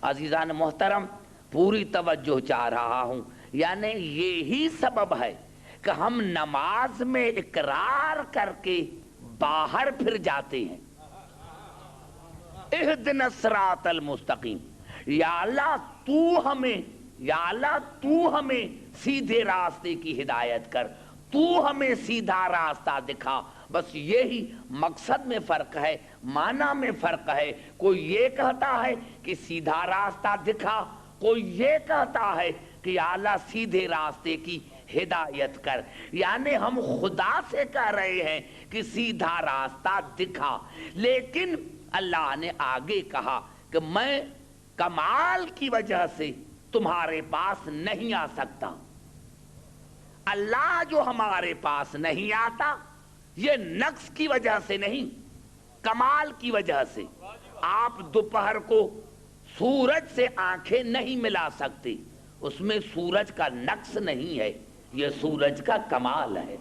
عزیزان محترم پوری توجہ چاہ رہا ہوں، یعنی یہی سبب ہے کہ ہم نماز میں اقرار کر کے باہر پھر جاتے ہیں، اہدنا الصراط المستقیم، یا اللہ تو ہمیں سیدھے راستے کی ہدایت کر، تو ہمیں سیدھا راستہ دکھا۔ بس یہی مقصد میں فرق ہے، معنی میں فرق ہے۔ کوئی یہ کہتا ہے کہ سیدھا راستہ دکھا، کوئی یہ کہتا ہے کہ یا اللہ سیدھے راستے کی ہدایت کر، یعنی ہم خدا سے کہہ رہے ہیں کہ سیدھا راستہ دکھا، لیکن اللہ نے آگے کہا کہ میں کمال کی وجہ سے تمہارے پاس نہیں آ سکتا۔ اللہ جو ہمارے پاس نہیں آتا یہ نقص کی وجہ سے نہیں، کمال کی وجہ سے۔ آپ دوپہر کو سورج سے آنکھیں نہیں ملا سکتے، اس میں سورج کا نقص نہیں ہے، یہ سورج کا کمال ہے،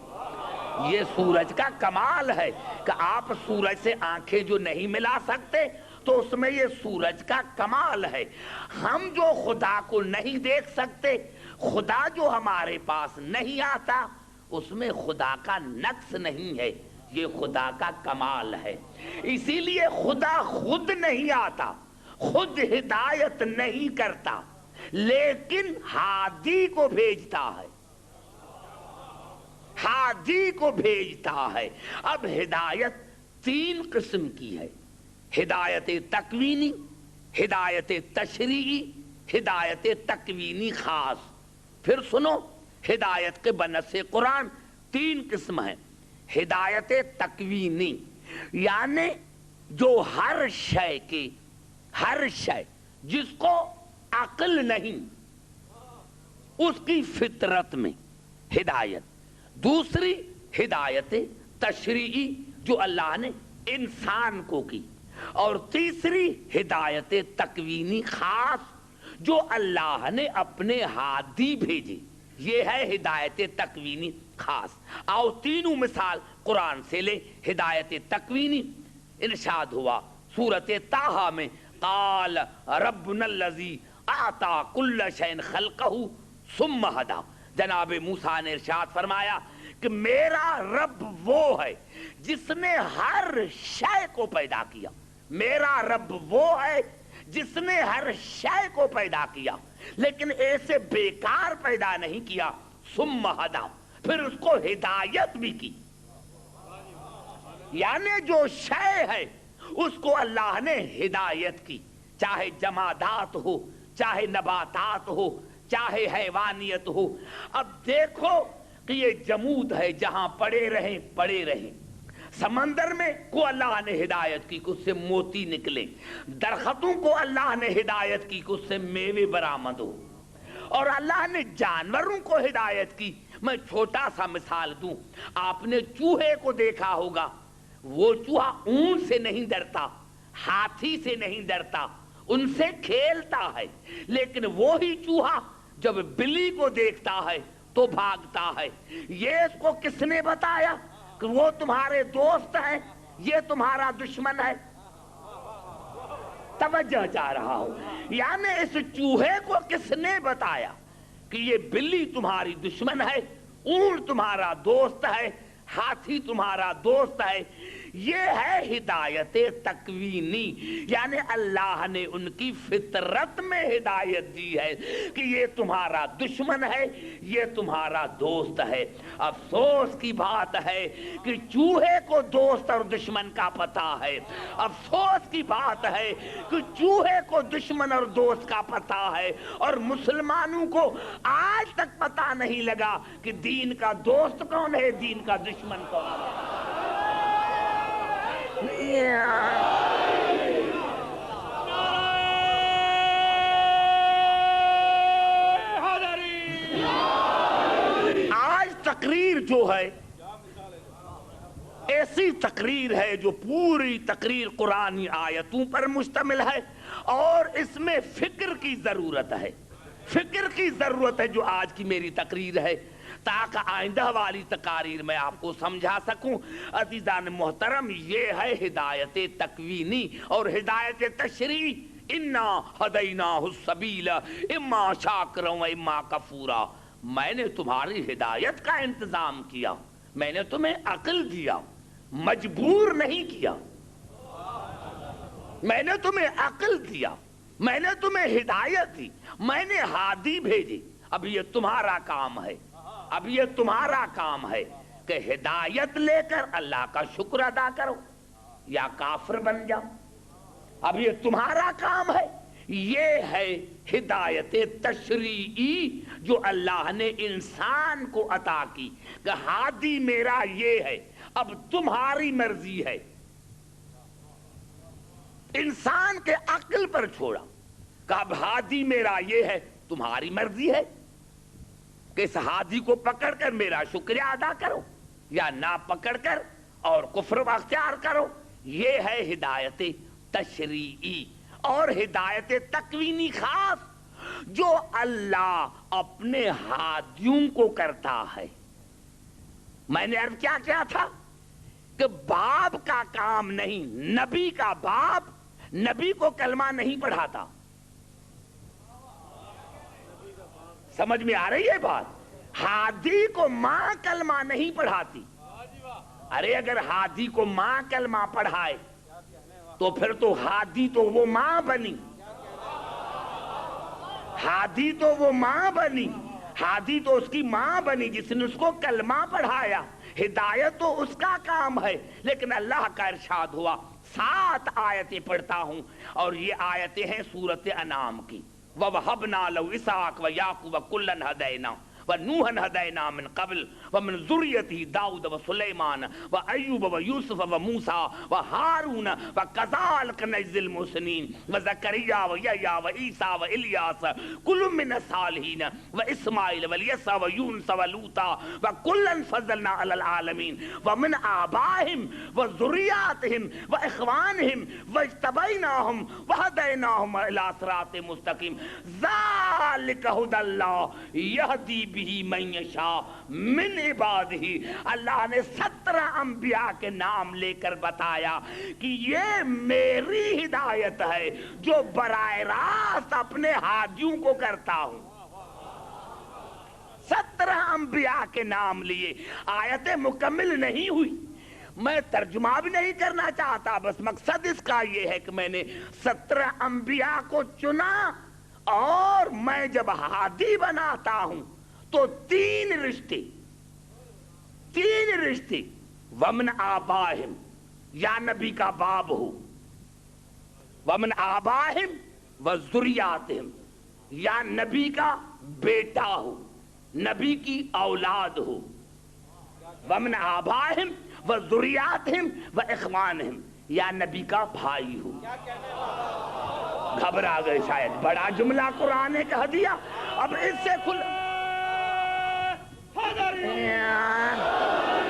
یہ سورج کا کمال ہے کہ آپ سورج سے آنکھیں جو نہیں ملا سکتے تو اس میں یہ سورج کا کمال ہے۔ ہم جو خدا کو نہیں دیکھ سکتے، خدا جو ہمارے پاس نہیں آتا، اس میں خدا کا نقص نہیں ہے، یہ خدا کا کمال ہے۔ اسی لیے خدا خود نہیں آتا، خود ہدایت نہیں کرتا، لیکن ہادی کو بھیجتا ہے، ہادی کو بھیجتا ہے۔ اب ہدایت تین قسم کی ہے، ہدایت تکوینی، ہدایت تشریعی، ہدایت تکوینی خاص۔ پھر سنو، ہدایت کے بنص قرآن تین قسم ہیں۔ ہدایت تکوینی یعنی جو ہر شے جس کو عقل نہیں اس کی فطرت میں ہدایت۔ دوسری ہدایت تشریعی جو اللہ نے انسان کو کی، اور تیسری ہدایت تکوینی خاص جو اللہ نے اپنے ہادی بھیجے، یہ ہے ہدایت تکوینی خاص۔ آؤ تینوں مثال قرآن سے لے۔ ہدایت تکوینی ارشاد ہوا سورۃ طٰہٰ میں، قال ربنا الذی اعطی کل شیء خلقہ ثم ہدی۔ جناب موسیٰ نے ارشاد فرمایا کہ میرا رب وہ ہے جس نے ہر شے کو پیدا کیا، میرا رب وہ ہے جس نے ہر شے کو پیدا کیا، لیکن ایسے بیکار پیدا نہیں کیا، ثم ہدی، پھر اس کو ہدایت بھی کی۔ یعنی جو شے ہے اس کو اللہ نے ہدایت کی، چاہے جمادات ہو، چاہے نباتات ہو، چاہے حیوانیت ہو۔ اب دیکھو کہ یہ جمود ہے، جہاں پڑے رہیں۔ سمندر میں کو اللہ نے ہدایت کی کہ اس سے موتی نکلے، درختوں کو اللہ نے ہدایت کی کہ اس سے میوے برآمد ہو، اور اللہ نے جانوروں کو ہدایت کی۔ میں چھوٹا سا مثال دوں، آپ نے چوہے کو دیکھا ہوگا، وہ چوہا اونٹ سے نہیں ڈرتا، ہاتھی سے نہیں ڈرتا، ان سے کھیلتا ہے، لیکن وہی چوہا جب بلی کو دیکھتا ہے تو بھاگتا ہے۔ یہ اس کو کس نے بتایا کہ وہ تمہارے دوست ہے، یہ تمہارا دشمن ہے؟ توجہ چاہ رہا ہوں، یعنی اس چوہے کو کس نے بتایا کہ یہ بلی تمہاری دشمن ہے، اونٹ تمہارا دوست ہے، ہاتھی تمہارا دوست ہے؟ یہ ہے ہدایت تکوینی، یعنی اللہ نے ان کی فطرت میں ہدایت دی ہے کہ یہ تمہارا دشمن ہے، یہ تمہارا دوست ہے۔ افسوس کی بات ہے کہ چوہے کو دوست اور دشمن کا پتہ ہے، افسوس کی بات ہے کہ چوہے کو دشمن اور دوست کا پتہ ہے، اور مسلمانوں کو آج تک پتہ نہیں لگا کہ دین کا دوست کون ہے، دین کا دشمن کون ہے۔ آج تقریر جو ہے ایسی تقریر ہے جو پوری تقریر قرآنی آیتوں پر مشتمل ہے، اور اس میں فکر کی ضرورت ہے، فکر کی ضرورت ہے جو آج کی میری تقریر ہے، تاکہ آئندہ والی تقاریر میں آپ کو سمجھا سکوں۔ عزیزان محترم، یہ ہے ہدایت تکوینی اور ہدایت تشریعی، انا ہدیناہ السبیل اما شاکرا و اما کفورا، میں نے تمہاری ہدایت کا انتظام کیا، میں نے تمہیں عقل دیا، مجبور نہیں کیا، میں نے تمہیں عقل دیا، میں نے تمہیں ہدایت دی، میں نے ہادی بھیجی۔ اب یہ تمہارا کام ہے، اب یہ تمہارا کام ہے کہ ہدایت لے کر اللہ کا شکر ادا کرو یا کافر بن جاؤ۔ اب یہ تمہارا کام ہے۔ یہ ہے ہدایت تشریعی جو اللہ نے انسان کو عطا کی کہ ہادی میرا یہ ہے، اب تمہاری مرضی ہے۔ انسان کے عقل پر چھوڑا کہ اب ہادی میرا یہ ہے، تمہاری مرضی ہے کہ اس ہادی کو پکڑ کر میرا شکریہ ادا کرو یا نہ پکڑ کر اور کفر اختیار کرو۔ یہ ہے ہدایت تشریعی۔ اور ہدایت تکوینی خاص جو اللہ اپنے ہادیوں کو کرتا ہے۔ میں نے عرض کیا تھا کہ باپ کا کام نہیں، نبی کا باپ نبی کو کلمہ نہیں پڑھاتا۔ سمجھ میں آ رہی ہے بات؟ ہادی کو ماں کلمہ نہیں پڑھاتی۔ ارے اگر ہادی کو ماں کلمہ پڑھائے تو پھر تو ہادی تو وہ ماں بنی، ہادی تو وہ ماں بنی، ہادی تو اس کی ماں بنی جس نے اس کو کلمہ پڑھایا۔ ہدایت تو اس کا کام ہے، لیکن اللہ کا ارشاد ہوا۔ 7 آیتیں پڑھتا ہوں اور یہ آیتیں ہیں سورۃ انعام کی۔ وَوَهَبْنَا لَهُ إِسْحَاقَ وَيَعْقُوبَ كُلًّا هَدَيْنَا وَنُوحًا هَدَيْنَا مِن قَبْلُ وَمِن ذُرِّيَّتِهِ داؤد وسليمان وأيوب ويوسف وموسى وهارون وكذلك نجزي المحسنين وزكريا ويحيى وعيسى وإلياس كل من الصالحين وإسماعيل واليسع ويونس ولوطا وكلا فضلنا على العالمين ومن آبائهم وذرياتهم وإخوانهم واجتبيناهم وهديناهم إلى صراط مستقيم ذلك هدى الله يهدي به من يشاء من عبادہ۔ اللہ نے 17 انبیاء کے نام لے کر بتایا کہ یہ میری ہدایت ہے جو براہ راست اپنے ہادیوں کو کرتا ہوں۔ 17 انبیاء کے نام لیے، آیت مکمل نہیں ہوئی، میں ترجمہ بھی نہیں کرنا چاہتا، بس مقصد اس کا یہ ہے کہ میں نے 17 انبیاء کو چنا اور میں جب ہادی بناتا ہوں تو 3 رشتے ومن آبائہم یا نبی کا باب ہو، ومن آبائہم وذریاتہم یا نبی کا بیٹا ہو، نبی کی اولاد ہو، ومن آبائہم وذریاتہم واخوانہم یا نبی کا بھائی ہو۔ گھبرا گئے شاید، بڑا جملہ قرآن نے کہہ دیا۔ اب اس سے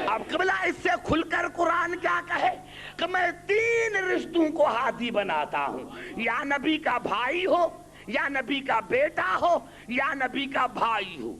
اب قبلہ اس سے کھل کر قرآن کیا کہے کہ میں 3 رشتوں کو ہادی بناتا ہوں، یا نبی کا بھائی ہو، یا نبی کا بیٹا ہو، یا نبی کا بھائی ہو۔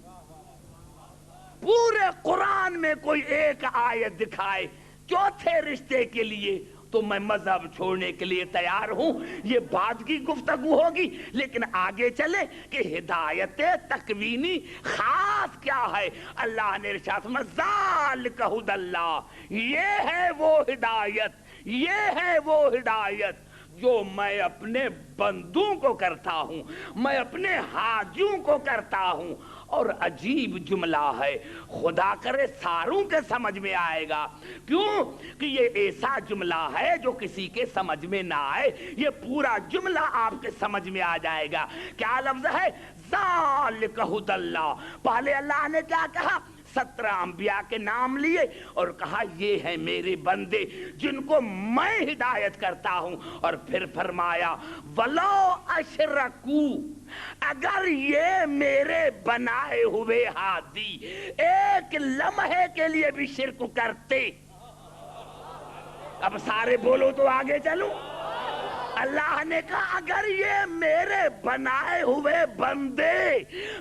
پورے قرآن میں کوئی ایک آیت دکھائے 4تھے رشتے کے لیے تو میں مذہب چھوڑنے کے لیے تیار ہوں۔ یہ بعد کی گفتگو ہوگی، لیکن آگے چلے کہ ہدایت تکوینی خاص کیا ہے۔ اللہ نے ارشاد فرمایا ذالک ھدی اللہ، یہ ہے وہ ہدایت، یہ ہے وہ ہدایت جو میں اپنے بندوں کو کرتا ہوں، میں اپنے حاجیوں کو کرتا ہوں۔ اور عجیب جملہ ہے، خدا کرے ساروں کے سمجھ میں آئے گا، کیوں کہ یہ ایسا جملہ ہے جو کسی کے سمجھ میں نہ آئے، یہ پورا جملہ آپ کے سمجھ میں آ جائے گا۔ کیا لفظ ہے؟ ذالک ھدی اللہ۔ پہلے اللہ نے کیا کہا؟ 17 انبیاء کے نام لیے اور کہا یہ ہیں میرے بندے جن کو میں ہدایت کرتا ہوں، اور پھر فرمایا وَلَوْ أَشْرَكُوا، اگر یہ میرے بنائے ہوئے ہادی ایک لمحے کے لیے بھی شرک کرتے۔ اب سارے بولو تو آگے چلو۔ اللہ نے کہا اگر یہ میرے بنائے ہوئے بندے،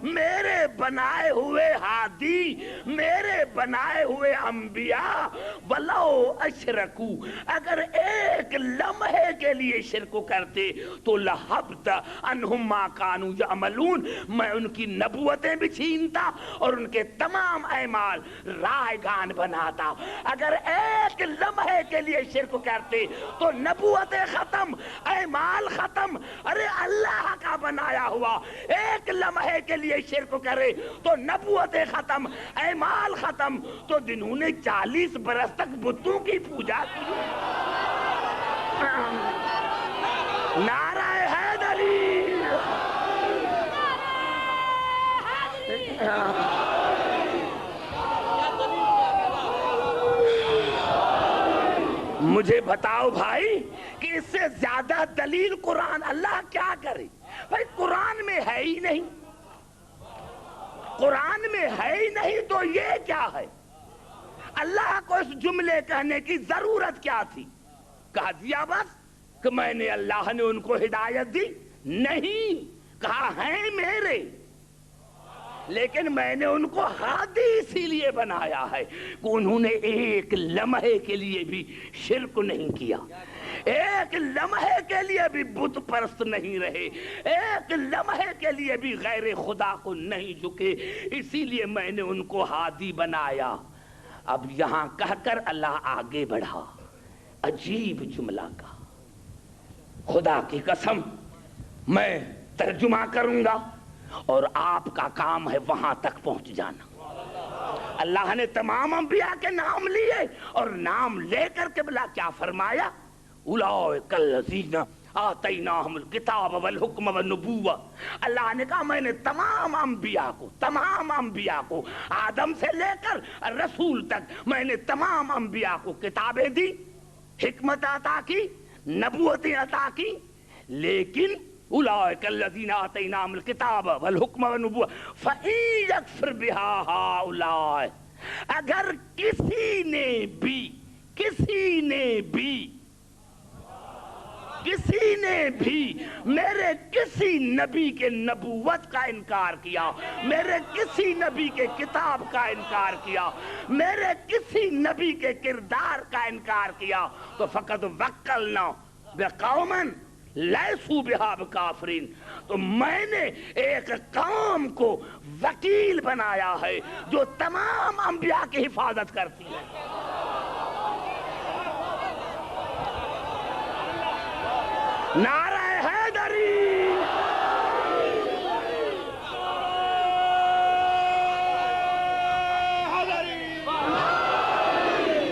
میرے بنائے ہوئے ہادی، میرے بنائے ہوئے انبیاء ولو اشرکو، اگر ایک لمحے کے لیے شرک کرتے تو لحبط عنہم ما کانوا یعملون، میں ان کی نبوتیں بھی چھینتا اور ان کے تمام اعمال رائگان بناتا۔ اگر ایک لمحے کے لیے شرک کرتے تو نبوتیں ختم، اعمال ختم۔ ارے اللہ کا بنایا ہوا ایک لمحے کے لیے شرک کرے تو نبوتیں ختم، اعمال ختم۔ تو جنہوں نے 40 برس تک بتوں کی پوجا کی، نعرہ حیدری، مجھے بتاؤ بھائی کہ اس سے زیادہ دلیل قرآن اللہ کیا کرے؟ بھائی قرآن میں ہے ہی نہیں، قرآن میں ہے ہی نہیں تو یہ کیا ہے؟ اللہ کو اس جملے کہنے کی ضرورت کیا تھی؟ کہہ دیا بس کہ میں نے، اللہ نے ان کو ہدایت دی؟ نہیں، کہا ہیں میرے، لیکن میں نے ان کو ہادی اسی لیے بنایا ہے کہ انہوں نے ایک لمحے کے لیے بھی شرک نہیں کیا، ایک لمحے کے لیے بھی بت پرست نہیں رہے، ایک لمحے کے لیے بھی غیر خدا کو نہیں جھکے، اسی لیے میں نے ان کو ہادی بنایا۔ اب یہاں کہہ کر اللہ آگے بڑھا، عجیب جملہ کا، خدا کی قسم میں ترجمہ کروں گا اور آپ کا کام ہے وہاں تک پہنچ جانا۔ اللہ نے تمام انبیاء کے نام لیے اور نام لے کر کے بلا کیا فرمایا؟ اولئک الذین آتیناہم الکتاب والحکم والنبوہ۔ اللہ نے کہا میں نے تمام انبیاء کو آدم سے لے کر رسول تک میں نے تمام انبیاء کو کتابیں دی، حکمت عطا کی، نبوتیں عطا کی، لیکن اولئک الذین آتیناہم الکتاب والحکم والنبوہ فإن یکفر بہا ہؤلاء، اگر کسی نے بھی میرے کسی نبی کے نبوت کا انکار کیا، میرے کسی نبی کے کتاب کا انکار کیا، میرے کسی نبی کے کردار کا انکار کیا تو فقد وکلنا بقوما لیسوا بہا بکافرین، تو میں نے ایک قوم کو وکیل بنایا ہے جو تمام انبیاء کی حفاظت کرتی ہے۔ نعرہ حیدری،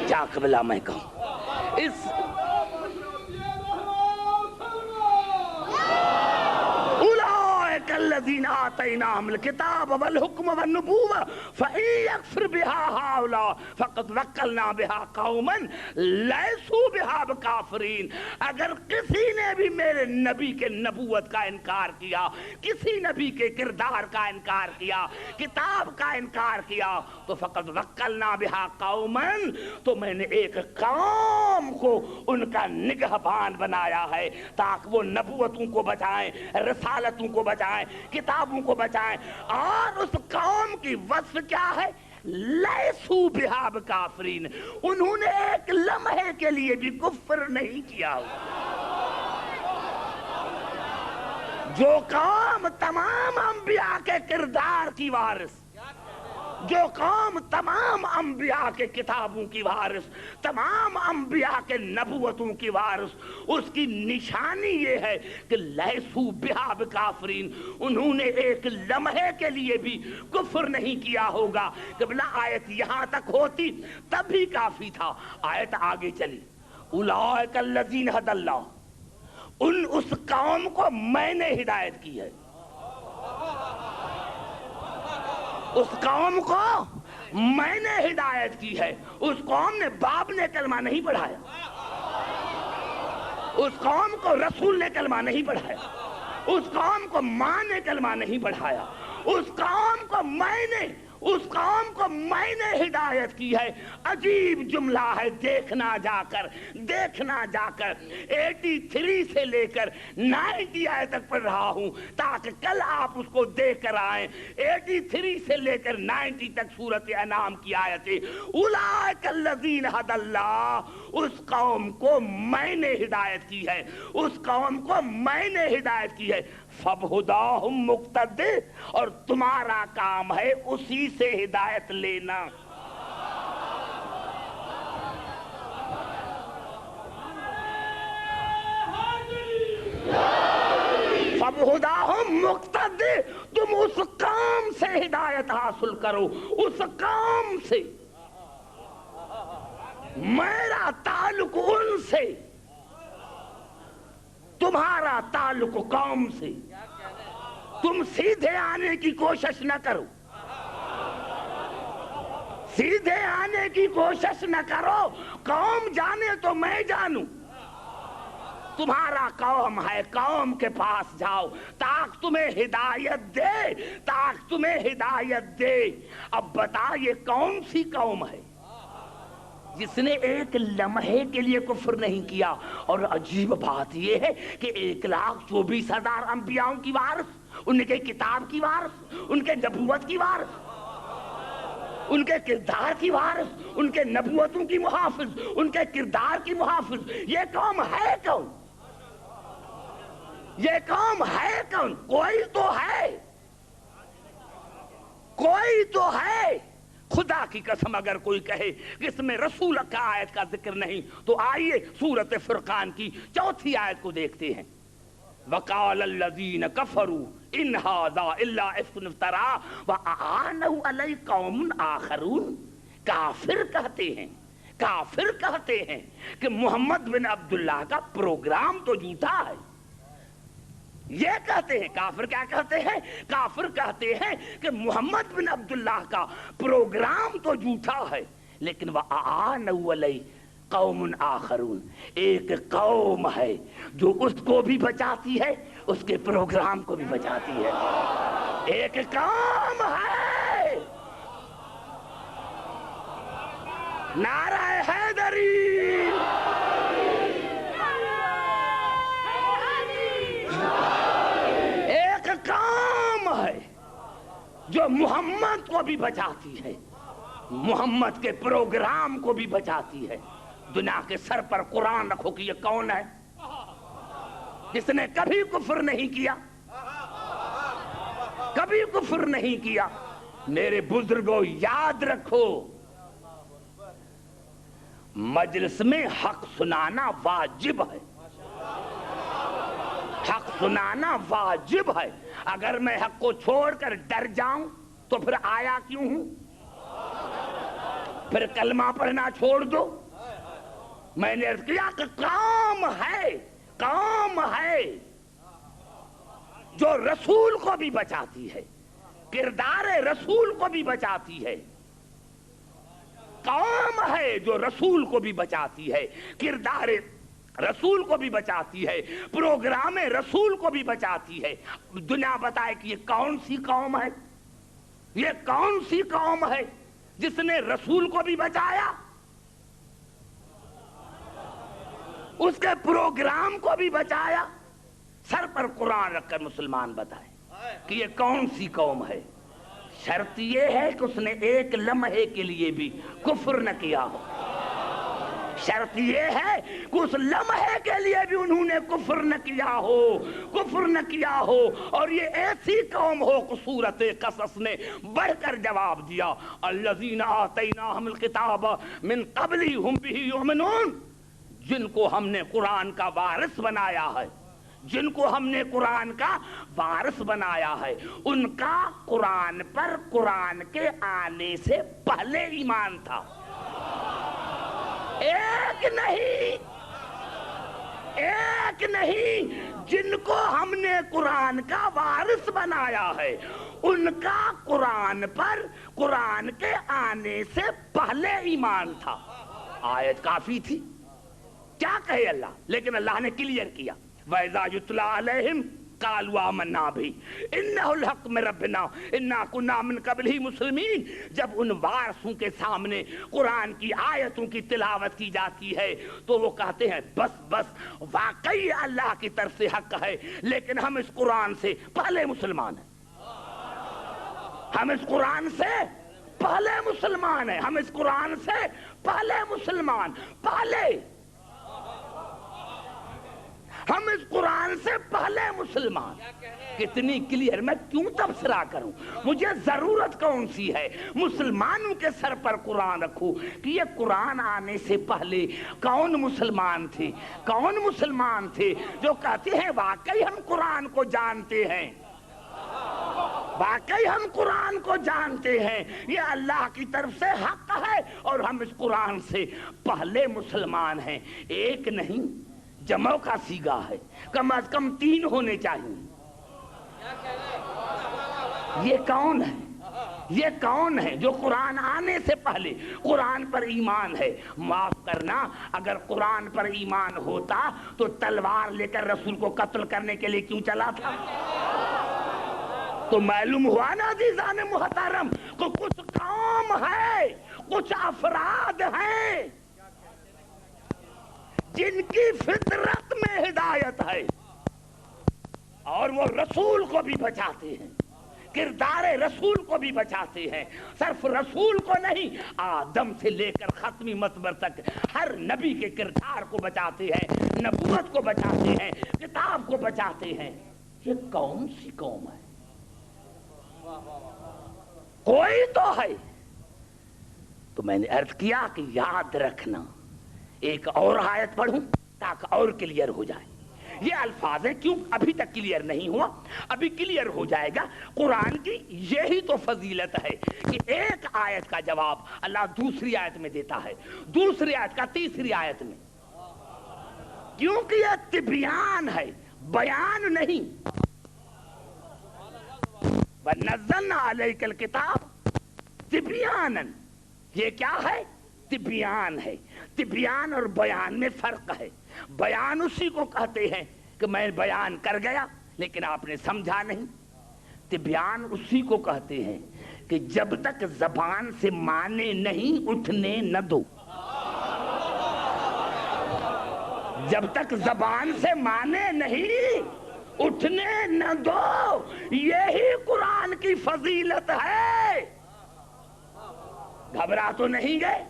کیا قبلہ میں کہوں؟ اس اولئک الذین آتیناہم الکتاب والحکم والنبوہ فإن یکفر بہا ہؤلاء فقد وکلنا بہا قوما لیسوا بہا بکافرین، اگر کسی نے بھی میرے نبی کے نبوت کا انکار کیا، کسی نبی کے کردار کا انکار کیا، کتاب کا انکار کیا تو فقد وکلنا بہا قوما، تو میں نے ایک قوم کو ان کا نگہبان بنایا ہے تاکہ وہ نبوتوں کو بچائیں، رسالتوں کو بچائیں، کتابوں کو بچائیں۔ اور اس قوم کی وصف کیا ہے؟ لیسوا بہا بکافرین، انہوں نے ایک لمحے کے لیے بھی کفر نہیں کیا۔ جو قوم تمام انبیاء کے کردار کی وارث، جو قوم تمام انبیاء کے کتابوں کی وارث، تمام انبیاء کے نبوتوں کی وارث، اس کی نشانی یہ ہے کہ لیسوا بہا بکافرین، انہوں نے ایک لمحے کے لیے بھی کفر نہیں کیا ہوگا۔ قبلہ آیت یہاں تک ہوتی تب بھی کافی تھا، آیت آگے چلی، اولئک الذین ھدی اللہ، اس قوم کو میں نے ہدایت کی ہے، اس قوم کو میں نے ہدایت کی ہے۔ اس قوم نے باپ نے کلمہ نہیں پڑھایا، اس قوم کو رسول نے کلمہ نہیں پڑھایا، اس قوم کو ماں نے کلمہ نہیں پڑھایا، اس قوم کو میں نے اس قوم کو میں نے ہدایت کی ہے. عجیب جملہ ہے. دیکھنا جا کر 83 سے لے کر 90 آیت تک پڑھ رہا ہوں تاکہ کل آپ اس کو دیکھ کر آئیں. 83 سے لے کر 90 تک سورۃ انعام کی آیتیں. اولئک الذین ھدی اللہ، اس قوم کو میں نے ہدایت کی ہے، اس قوم کو میں نے ہدایت کی ہے. فبہداہم مقتدی، اور تمہارا کام ہے اسی سے ہدایت لینا. فبہداہم مقتدی، تم اس کام سے ہدایت حاصل کرو، اس کام سے. میرا تعلق ان سے، تمہارا تعلق قوم سے. تم سیدھے آنے کی کوشش نہ کرو، سیدھے آنے کی کوشش نہ کرو. قوم جانے تو میں جانوں. تمہارا قوم ہے، قوم کے پاس جاؤ تاکہ تمہیں ہدایت دے، تاکہ تمہیں ہدایت دے. اب بتا یہ کون سی قوم ہے جس نے ایک لمحے کے لیے کفر نہیں کیا؟ اور عجیب بات یہ ہے کہ 1,24,000 انبیاؤں کی وارث، ان کے کتاب کی وارث، ان کے نبوت کی وارث، ان کے کردار کی وارث، ان کے نبوتوں کی محافظ، ان کے کردار کی محافظ. یہ قوم ہے کون؟ یہ قوم ہے کون؟ کوئی تو ہے، کوئی تو ہے. خدا کی قسم اگر کوئی کہے کہ اس میں رسول کا آیت کا ذکر نہیں تو آئیے سورۃ فرقان کی 4 آیت کو دیکھتے ہیں. وَقَالَ الَّذِينَ كَفَرُوا إِنْ هَذَا إِلَّا إِفْكٌ افْتَرَاهُ وَأَعَانَهُ عَلَيْهِ قَوْمٌ آخَرُونَ. کافر کہتے ہیں کہ محمد بن عبداللہ کا پروگرام تو جھوٹا ہے. یہ کہتے ہیں کافر. کیا کہتے ہیں؟ کافر کہتے ہیں کہ محمد بن عبداللہ کا پروگرام تو جھوٹا ہے، لیکن وَأَعَانَهُ عَلَيْهِ قَوْمٌ آخَرُونَ، ایک قوم ہے جو اس کو بھی بچاتی ہے، اس کے پروگرام کو بھی بچاتی ہے. ایک قوم ہے. نعرہ حیدری، ایک قوم ہے جو محمد کو بھی بچاتی ہے، محمد کے پروگرام کو بھی بچاتی ہے. دنیا کے سر پر قرآن رکھو کہ یہ کون ہے جس نے کبھی کفر نہیں کیا، کبھی کفر نہیں کیا. میرے بزرگوں یاد رکھو، مجلس میں حق سنانا واجب ہے، حق سنانا واجب ہے. اگر میں حق کو چھوڑ کر ڈر جاؤں تو پھر آیا کیوں ہوں؟ پھر کلمہ پڑھنا چھوڑ دو. میں نے عرض کیا کہ قوم ہے، قوم ہے جو رسول کو بھی بچاتی ہے، کردار رسول کو بھی بچاتی ہے. قوم ہے جو رسول کو بھی بچاتی ہے، کردار رسول کو بھی بچاتی ہے، پروگرام رسول کو بھی بچاتی ہے. دنیا بتائے کہ یہ کون سی قوم ہے، یہ کون سی قوم ہے جس نے رسول کو بھی بچایا، اس کے پروگرام کو بھی بچایا. سر پر قرآن رکھ کر مسلمان بتائے کہ یہ کون سی قوم ہے. شرط یہ ہے کہ اس نے ایک لمحے کے لیے بھی کفر نہ کیا ہو. شرط یہ ہے کہ اس لمحے کے لیے بھی انہوں نے کفر نہ کیا ہو، کفر نہ کیا ہو. اور یہ ایسی قوم ہو کہ سورۃ قصص نے بڑھ کر جواب دیا، الذین آتیناہم الکتاب من قبل ہم بہ یؤمنون، جن کو ہم نے قرآن کا وارث بنایا ہے، جن کو ہم نے قرآن کا وارث بنایا ہے، ان کا قرآن پر قرآن کے آنے سے پہلے ایمان تھا. ایک نہیں، جن کو ہم نے قرآن کا وارث بنایا ہے ان کا قرآن پر قرآن کے آنے سے پہلے ایمان تھا. آیت کافی تھی. کیا کہے اللہ؟ لیکن اللہ نے کلیئر کیا، وَإِذَا يُتْلَىٰ عَلَيْهِمْ قالوا آمنا بھی انہ الحق من ربنا انا کنا من قبلہ مسلمین. جب ان وارثوں کے سامنے قرآن کی آیتوں کی تلاوت کی جاتی ہے تو وہ کہتے ہیں بس بس واقعی اللہ کی طرف سے حق ہے، لیکن ہم اس قرآن سے پہلے مسلمان ہیں، ہم اس قرآن سے پہلے مسلمان ہیں، ہم اس قرآن سے پہلے مسلمان، پہلے ہم اس قرآن سے پہلے مسلمان. کتنی کلیئر، میں کیوں تبصرہ کروں؟ مجھے ضرورت کون سی ہے مسلمانوں کے سر پر قرآن رکھوں کہ یہ قرآن آنے سے پہلے کون مسلمان تھے؟ کون مسلمان تھے جو کہتے ہیں واقعی ہم قرآن کو جانتے ہیں، واقعی ہم قرآن کو جانتے ہیں، یہ اللہ کی طرف سے حق ہے اور ہم اس قرآن سے پہلے مسلمان ہیں. ایک نہیں، جمع کا صیغہ ہے، کم از کم 3 ہونے چاہیے. یہ کون ہے؟ یہ کون ہے جو قرآن آنے سے پہلے قرآن پر ایمان ہے؟ معاف کرنا، اگر قرآن پر ایمان ہوتا تو تلوار لے کر رسول کو قتل کرنے کے لیے کیوں چلا تھا؟ تو معلوم ہوا نا عزیزان محترم کو کچھ قوم ہے، کچھ افراد ہیں جن کی فطرت میں ہدایت ہے اور وہ رسول کو بھی بچاتے ہیں، کردار رسول کو بھی بچاتے ہیں. صرف رسول کو نہیں، آدم سے لے کر ختمی مصبر تک ہر نبی کے کردار کو بچاتے ہیں، نبوت کو بچاتے ہیں، کتاب کو بچاتے ہیں. یہ کون سی قوم ہے؟ کوئی تو ہے. تو میں نے عرض کیا کہ یاد رکھنا، ایک اور آیت پڑھوں تاکہ اور کلیئر ہو جائے. یہ الفاظ ہیں، کیوں ابھی تک کلیئر نہیں ہوا، ابھی کلیئر ہو جائے گا. قرآن کی یہی تو فضیلت ہے کہ ایک آیت کا جواب اللہ دوسری آیت میں دیتا ہے، دوسری آیت کا تیسری آیت میں، کیونکہ یہ تبیان ہے، بیان نہیں. وَنَزَّلْنَا عَلَيْكَ الْكِتَابَ تِبْيَانًا، یہ کیا ہے؟ تبیان ہے. تبیان اور بیان میں فرق ہے. بیان اسی کو کہتے ہیں کہ میں بیان کر گیا لیکن آپ نے سمجھا نہیں. تبیان اسی کو کہتے ہیں کہ جب تک زبان سے معنی نہیں اٹھنے نہ دو، جب تک زبان سے معنی نہیں اٹھنے نہ دو، یہی قرآن کی فضیلت ہے. گھبرا تو نہیں گئے؟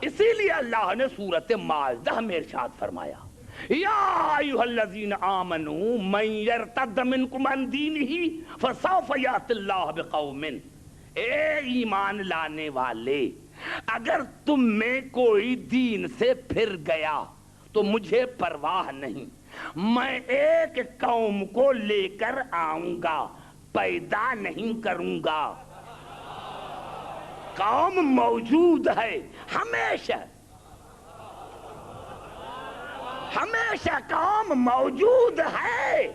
اسی لیے اللہ نے سورۃ مائدہ میں ارشاد فرمایا یا ایھا الذین آمنوا من یرتد منکم عن دینہ فسوف یأتی اللہ بقوم. اے ایمان لانے والے، اگر تم میں کوئی دین سے پھر گیا تو مجھے پرواہ نہیں، میں ایک قوم کو لے کر آؤں گا، پیدا نہیں کروں گا. قوم موجود ہے ہمیشہ، ہمیشہ قوم موجود ہے.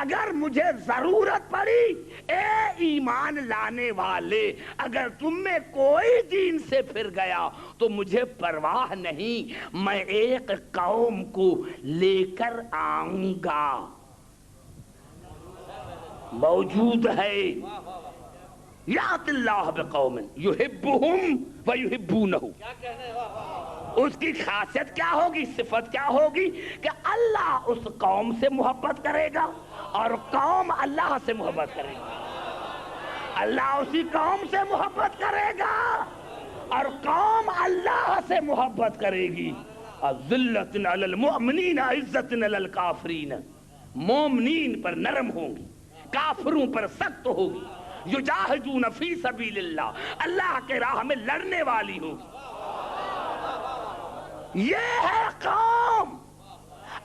اگر مجھے ضرورت پڑی، اے ایمان لانے والے، اگر تم میں کوئی دین سے پھر گیا تو مجھے پرواہ نہیں، میں ایک قوم کو لے کر آؤں گا. موجود ہے. یأتی اللہ بقوم یحبہم ویحبونہ. اس کی خاصیت کیا ہوگی، صفت کیا ہوگی کہ اللہ اس قوم سے محبت کرے گا اور قوم اللہ سے محبت کرے گی. اللہ اسی قوم سے محبت کرے گا اور قوم اللہ سے محبت کرے گی. ذلۃ علی المؤمنین عزۃ علی الکافرین. مومنین پر نرم ہوں گی، کافروں پر سخت ہوگی. یجاہدون فی سبیل اللہ، اللہ کے راہ میں لڑنے والی ہوگی. یہ ہے قوم.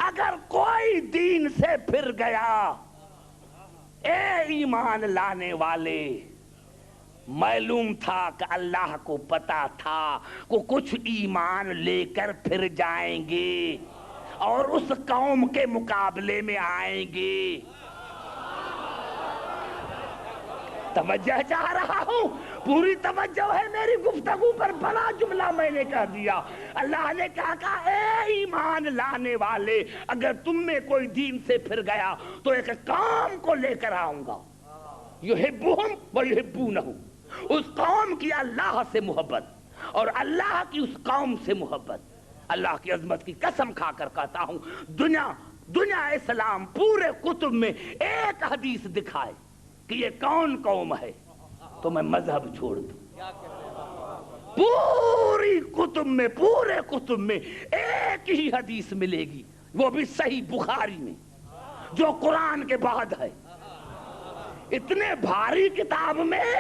اگر کوئی دین سے پھر گیا، اے ایمان لانے والے، معلوم تھا کہ اللہ کو پتا تھا کہ کچھ ایمان لے کر پھر جائیں گے اور اس قوم کے مقابلے میں آئیں گے. توجہ چاہ رہا ہوں، پوری توجہ ہے میری گفتگو پر، بڑا جملہ میں نے کہہ دیا۔ اللہ نے کہا اے ایمان لانے والے، اگر تم میں کوئی دین سے پھر گیا تو ایک قوم کو لے کر آؤں گا، یحبہم ویحبونہ، اس قوم کی اللہ سے محبت اور اللہ کی اس قوم سے محبت۔ اللہ کی عظمت کی قسم کھا کر کہتا ہوں، دنیا اسلام پورے کتب میں ایک حدیث دکھائے کہ یہ کون قوم ہے تو میں مذہب چھوڑ دوں۔ پوری کتب میں، پورے کتب میں ایک ہی حدیث ملے گی، وہ بھی صحیح بخاری میں، جو قرآن کے بعد ہے۔ اتنے بھاری کتاب میں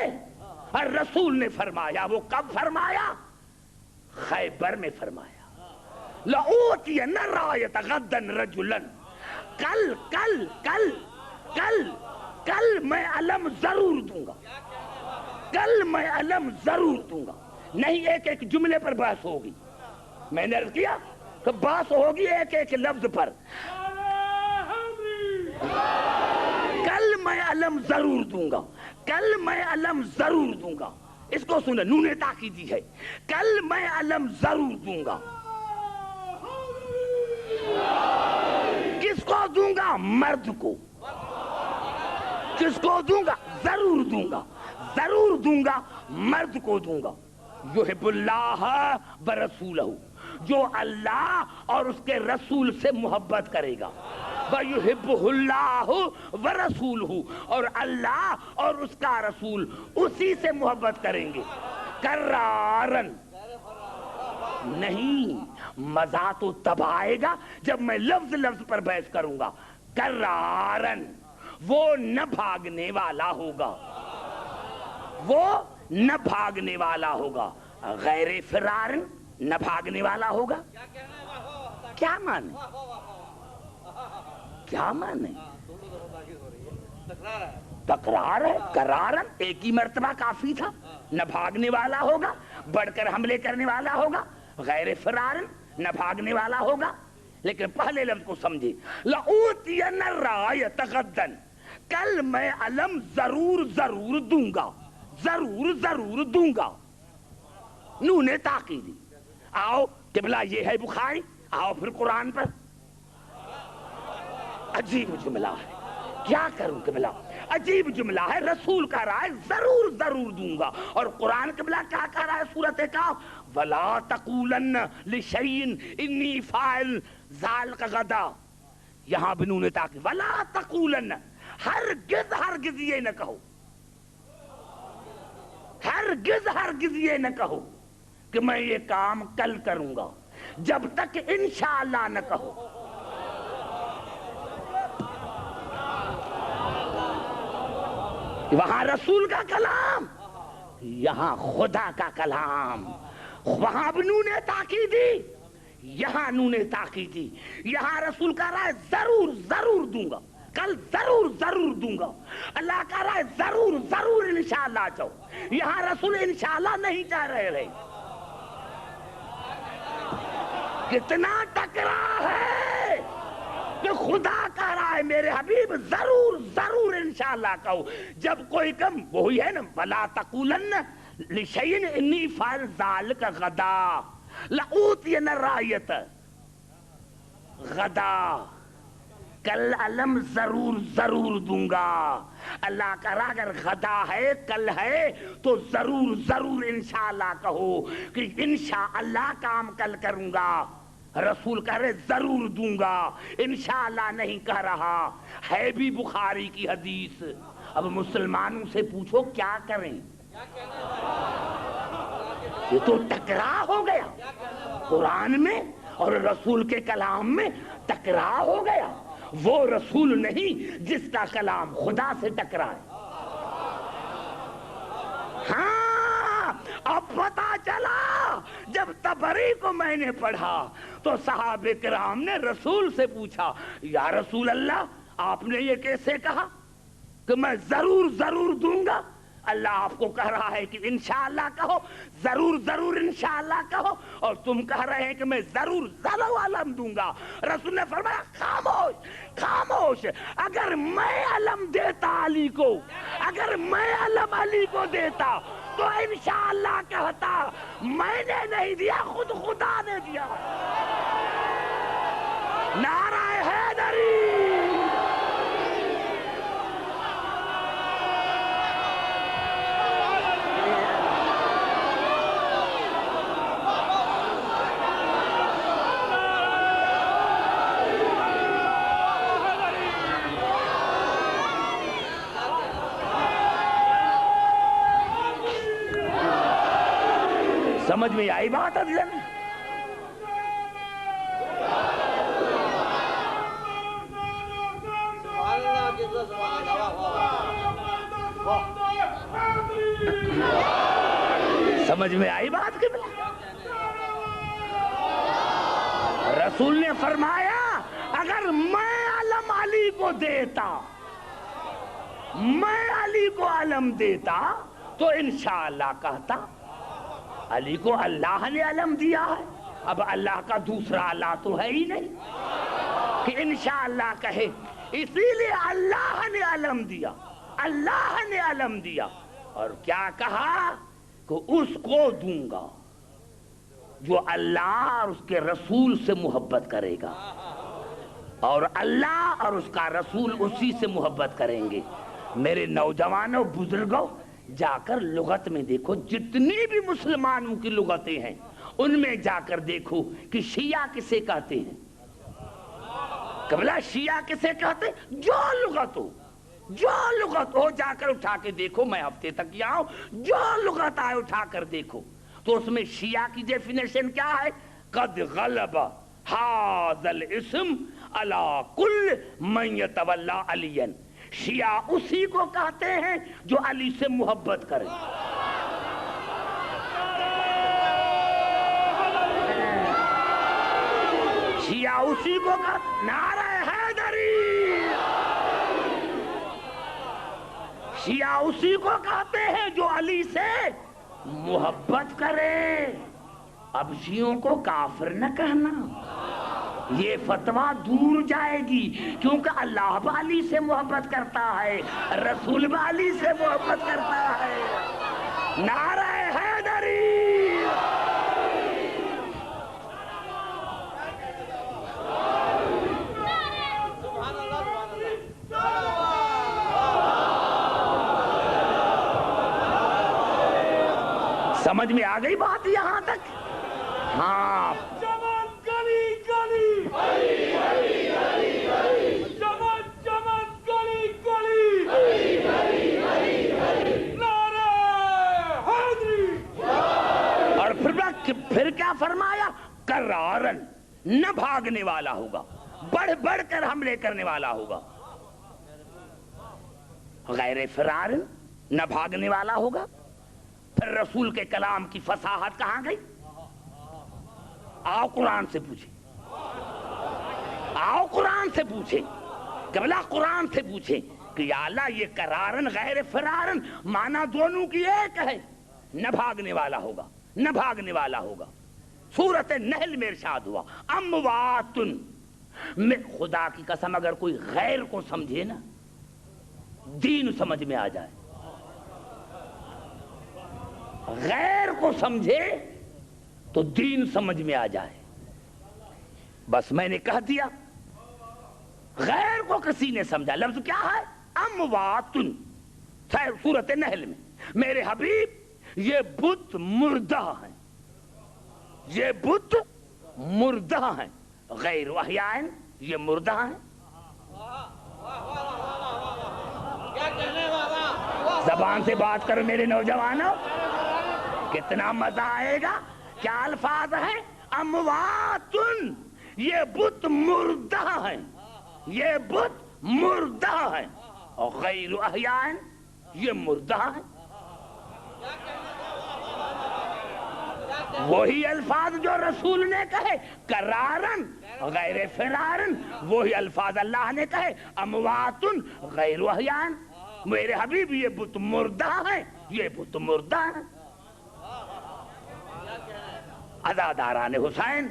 اور رسول نے فرمایا، وہ کب فرمایا؟ خیبر میں فرمایا، لَأُوتِيَنَّ الرَّایَةَ غَدًّا رَجُلًا، کل میں علم ضرور دوں گا، کل میں علم ضرور دوں گا۔ نہیں ایک ایک جملے پر بحث ہوگی، میں نے عرض کیا کہ بحث ہوگی ایک ایک لفظ پر۔ کل میں علم ضرور دوں گا، کل میں علم ضرور دوں گا۔ اس کو سنیں، نون تاکیدی ہے، کل میں علم ضرور دوں گا۔ کس کو دوں گا؟ مرد کو۔ کس کو دوں گا؟ ضرور دوں گا، ضرور دوں گا، مرد کو دوں گا۔ یحب اللہ ورسولہ، جو اللہ اور اس کے رسول سے محبت کرے گا، وَيُحِبُّهُ اللَّهُ وَرَسُولُهُ، اور اللہ اور اس کا رسول اسی سے محبت کریں گے۔ کرارن نہیں، مزہ تو تب آئے گا جب میں لفظ لفظ پر بحث کروں گا۔ کرارن، وہ نہ بھاگنے والا ہوگا، وہ نہ بھاگنے والا ہوگا۔ غیر فرارن، نہ بھاگنے والا ہوگا۔ کیا مانے؟ کیا مانے؟ تکرار ہے۔ کرارن ایک ہی مرتبہ کافی تھا۔ نہ بھاگنے والا ہوگا، بڑھ کر حملے کرنے والا ہوگا۔ غیر فرارن، نہ بھاگنے والا ہوگا۔ لیکن پہلے لفظ کو سمجھے، لَأُوتِيَنَّ الرَّایَةَ غَدًّا، کل میں علم ضرور ضرور دوں گا، ضرور ضرور دوں گا۔ نون تاکیدی۔ آؤ قبلہ یہ ہے بخاری، آؤ پھر قرآن پر۔ عجیب جملہ ہے، کیا کروں قبلہ، عجیب جملہ ہے۔ رسول کہہ رہا ہے ضرور ضرور دوں گا، اور قرآن قبلہ کیا کہہ رہا ہے سورۃ کہف؟ وَلَا تَقُولَنَّ لِشَيْءٍ إِنِّي فَاعِلٌ ذَلِكَ غَدًا۔ یہاں بنون تاکید، وَلَا تَقُولَنَّ، ہرگز ہرگز یہ نہ کہو، ہرگز ہرگز یہ نہ کہو کہ میں یہ کام کل کروں گا، جب تک انشاءاللہ نہ کہو۔ وہاں رسول کا کلام، یہاں خدا کا کلام۔ وہاں نون تاکیدی، یہاں نون تاکیدی۔ یہاں رسول کہہ رہا ہے ضرور ضرور دوں گا، کل ضرور ضرور دوں گا۔ اللہ کہہ رہا ہے ضرور ضرور انشاءاللہ چاہو، یہاں رسول انشاءاللہ نہیں چاہ رہے۔ کتنا ٹکرا ہے کہ خدا کہہ رہا ہے میرے حبیب ضرور ضرور انشاءاللہ کہو، جب کوئی کم وہی ہے نا، وَلَا تَقُولَنَّ لِشَيْءٍ إِنِّي فَاعِلٌ ذَلِكَ غَدًا، لَأُوتِيَنَّ الرَّایَةَ غدا، کل علم ضرور ضرور دوں گا۔ اللہ کا رہا اگر غدا ہے، کل ہے، تو ضرور ضرور انشاءاللہ کہو کہ انشاءاللہ کام کل کروں گا۔ رسول کہہ رہے ضرور دوں گا، انشاءاللہ نہیں کہہ رہا ہے، بھی بخاری کی حدیث۔ اب مسلمانوں سے پوچھو کیا کریں؟ یہ تو ٹکراؤ ہو گیا، قرآن میں اور رسول کے کلام میں ٹکراؤ ہو گیا۔ وہ رسول نہیں جس کا کلام خدا سے ٹکرائے۔ ہاں اب پتا چلا، جب تبری کو میں نے پڑھا تو صحابہ کرام نے رسول سے پوچھا، یا رسول اللہ آپ نے یہ کیسے کہا کہ میں ضرور ضرور دوں گا؟ اللہ آپ کو کہہ رہا ہے کہ انشاءاللہ کہو، ضرور ضرور انشاءاللہ کہو، اور تم کہہ رہے ہیں کہ میں ضرور ضرور علم دوں گا۔ رسول نے فرمایا خاموش خاموش، اگر میں علم دیتا علی علی کو، اگر میں علم علی کو دیتا تو انشاءاللہ کہتا میں نے نہیں دیا، خود خدا نے دیا۔ نعرہ حیدری۔ سمجھ میں آئی بات افضل؟ سمجھ میں آئی بات کہ رسول نے فرمایا اگر میں علم علی کو دیتا، میں علی کو علم دیتا تو انشاءاللہ کہتا علی کو اللہ نے علم دیا ہے۔ اب اللہ کا دوسرا اللہ تو ہے ہی نہیں کہ انشاءاللہ کہے، اسی لیے اللہ نے علم دیا، اللہ نے علم دیا، اور کیا کہا کہ اس کو دوں گا جو اللہ اور اس کے رسول سے محبت کرے گا، اور اللہ اور اس کا رسول اسی سے محبت کریں گے۔ میرے نوجوانوں، بزرگوں، جا کر لغت میں دیکھو، جتنی بھی مسلمانوں کی لغتیں ہیں ان میں جا کر دیکھو کہ شیعہ کسے کہتے ہیں۔ قبلہ شیعہ کسے کہتے ہیں؟ جو لغت ہو، جو لغت ہو جا کر اٹھا کے دیکھو، میں ہفتے تک یہاں ہوں، جو لغت آئے اٹھا کر دیکھو تو اس میں شیعہ کی ڈیفینیشن کیا ہے؟ قد غلب ھذا الاسم علی کل من یتولی علیا۔ شیعہ اسی کو کہتے ہیں جو علی سے محبت کرے۔ شیعہ اسی کو کہتے، نعرہ حیدری، شیعہ اسی کو کہتے ہیں جو علی سے محبت کرے۔ اب شیعوں کو کافر نہ کہنا، یہ فتویٰ دور جائے گی، کیونکہ اللہ بالی سے محبت کرتا ہے، رسول بالی سے محبت کرتا ہے۔ نعرہ حیدری۔ سمجھ میں آ گئی بات یہاں تک؟ ہاں، اور پھر کیا فرمایا؟ کرارن، نہ بھاگنے والا ہوگا، بڑھ بڑھ کر حملے کرنے والا ہوگا۔ غیر فرارن، نہ بھاگنے والا ہوگا۔ پھر رسول کے کلام کی فصاحت کہاں گئی؟ آؤ قرآن سے پوچھیں، آؤ قرآن سے پوچھیں، قبلہ قرآن سے پوچھیں کہ یا اللہ یہ کرارن غیر فرارن معنی دونوں کی ایک ہے۔ نہ بھاگنے والا ہوگا، نہ بھاگنے والا ہوگا۔ سورۃ النحل میں ارشاد ہوا امواتن۔ میں خدا کی قسم اگر کوئی غیر کو سمجھے نا، دین سمجھ میں آ جائے، غیر کو سمجھے تو دین سمجھ میں آ جائے۔ بس میں نے کہہ دیا، غیر کو کسی نے سمجھا، لفظ کیا ہے؟ امواتن، سورۃ النحل میں۔ میرے حبیب یہ بت مردہ ہیں، یہ بت مردہ ہیں، غیر احیاء، یہ مردہ ہیں۔ زبان سے بات کرو میرے نوجوانوں، کتنا مزہ آئے گا۔ کیا الفاظ ہیں؟ امواتن، یہ بت مردہ ہیں، یہ بت مردہ ہیں، اور غیر احیاء، یہ مردہ ہیں۔ وہی الفاظ جو رسول نے کہے کرارن غیر فرارن، وہی الفاظ اللہ نے کہے امواتن غیر احیاء۔ میرے حبیب یہ بت مردہ ہیں، یہ بت مردہ ہیں۔ عزاداران حسین،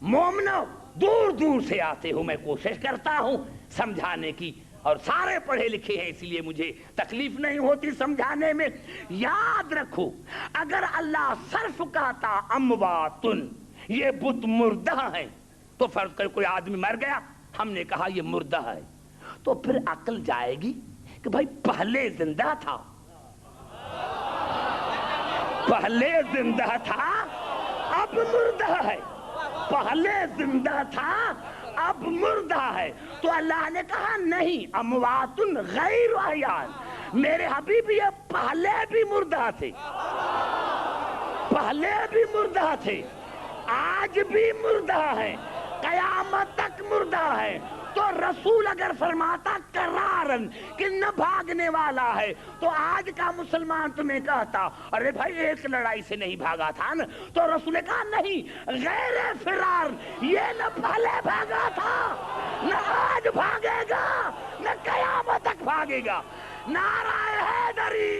مومنو، دور دور سے آتے ہوں، میں کوشش کرتا ہوں سمجھانے کی، اور سارے پڑھے لکھے ہیں، اس لیے مجھے تکلیف نہیں ہوتی سمجھانے میں. یاد رکھو اگر اللہ صرف کہتا امواتن یہ بت مردہ ہیں، تو فرض کر کوئی آدمی مر گیا، ہم نے کہا یہ مردہ ہے، تو پھر عقل جائے گی کہ بھائی پہلے زندہ تھا، پہلے زندہ تھا اب مردہ ہے، پہلے زندہ تھا اب مردہ ہے. تو اللہ نے کہا نہیں، امواتن غیر احیاء، میرے حبیب یہ پہلے بھی مردہ تھے، پہلے بھی مردہ تھے، آج بھی مردہ ہیں، قیامت تک مردہ ہیں. تو رسول اگر فرماتا قرارن کہ نہ بھاگنے والا ہے، تو آج کا مسلمان تمہیں کہتا ارے بھائی ایک لڑائی سے نہیں بھاگا تھا نا، تو رسول نے کہا نہیں، غیر فرار، یہ نہ پہلے بھاگا تھا، نہ آج بھاگے گا، نہ قیامت تک بھاگے گا. نعرہ حیدری.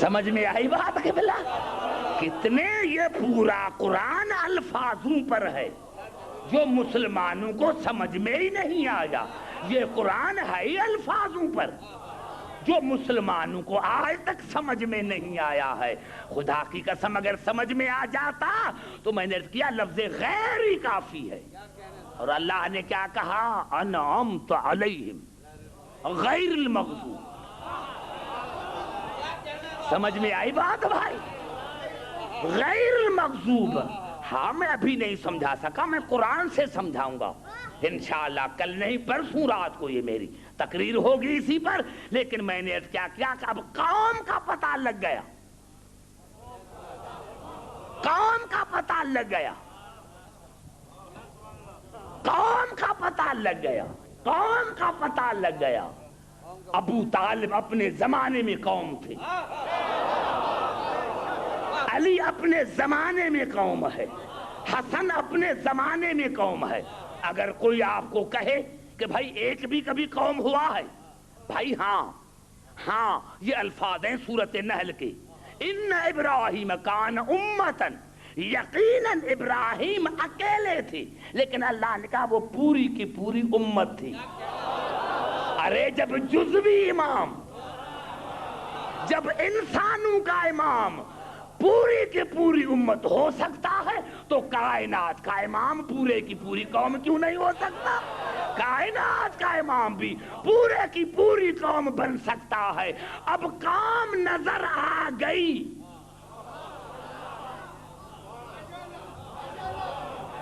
سمجھ میں آئی بات قبلہ؟ کتنے یہ پورا قرآن الفاظوں پر ہے جو مسلمانوں کو سمجھ میں ہی نہیں آیا. یہ قرآن ہے ہی الفاظوں پر جو مسلمانوں کو آج تک سمجھ میں نہیں آیا ہے. خدا کی قسم اگر سمجھ میں آ جاتا تو میں نے کیا لفظ غیر ہی کافی ہے. اور اللہ نے کیا کہا؟ انعمت علیہم غیر المغضوب. سمجھ میں آئی بات بھائی؟ غیر المغضوب. ہاں میں ابھی نہیں سمجھا سکا، میں قرآن سے سمجھاؤں گا انشاءاللہ، کل نہیں پرسوں رات کو یہ میری تقریر ہوگی اسی پر. لیکن میں نے کیا کیا کہ اب قوم کا پتہ لگ گیا، قوم کا پتہ لگ گیا، قوم کا پتہ لگ گیا، قوم کا پتہ لگ گیا. ابو طالب اپنے زمانے میں قوم تھے، علی اپنے زمانے میں قوم ہے، حسن اپنے زمانے میں قوم ہے. اگر کوئی آپ کو کہے کہ بھائی ایک بھی کبھی قوم ہوا ہے، بھائی ہاں یہ الفاظ ہیں سورۃ نحل کے. ان ابراہیم کان امتن، یقیناً ابراہیم اکیلے تھے، لیکن اللہ نے کہا وہ پوری کی پوری امت تھی. ارے جب جزوی امام، جب انسانوں کا امام پوری کی پوری امت ہو سکتا ہے، تو کائنات کا امام پورے کی پوری قوم کیوں نہیں ہو سکتا؟ کائنات کا امام بھی پورے کی پوری قوم بن سکتا ہے. اب قوم نظر آ گئی.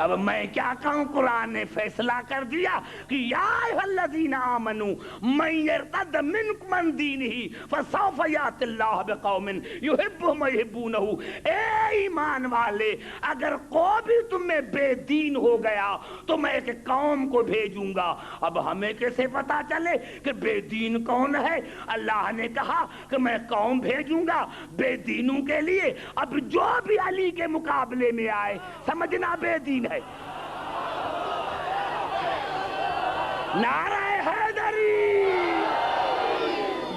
اب میں کیا کہوں؟ قرآن نے فیصلہ کر دیا کہ یا ایھا الذین آمنوا من یرتد منکم عن دینہ فسوف یأتی اللہ بقوم یحبہم ویحبونہ. اے ایمان والے، اگر کوئی بھی تم میں بے دین ہو گیا تو میں ایک قوم کو بھیجوں گا. اب ہمیں کیسے پتا چلے کہ بے دین کون ہے؟ اللہ نے کہا کہ میں قوم بھیجوں گا بے دینوں کے لیے. اب جو بھی علی کے مقابلے میں آئے سمجھنا بے دین ہے. نعرہ حیدری.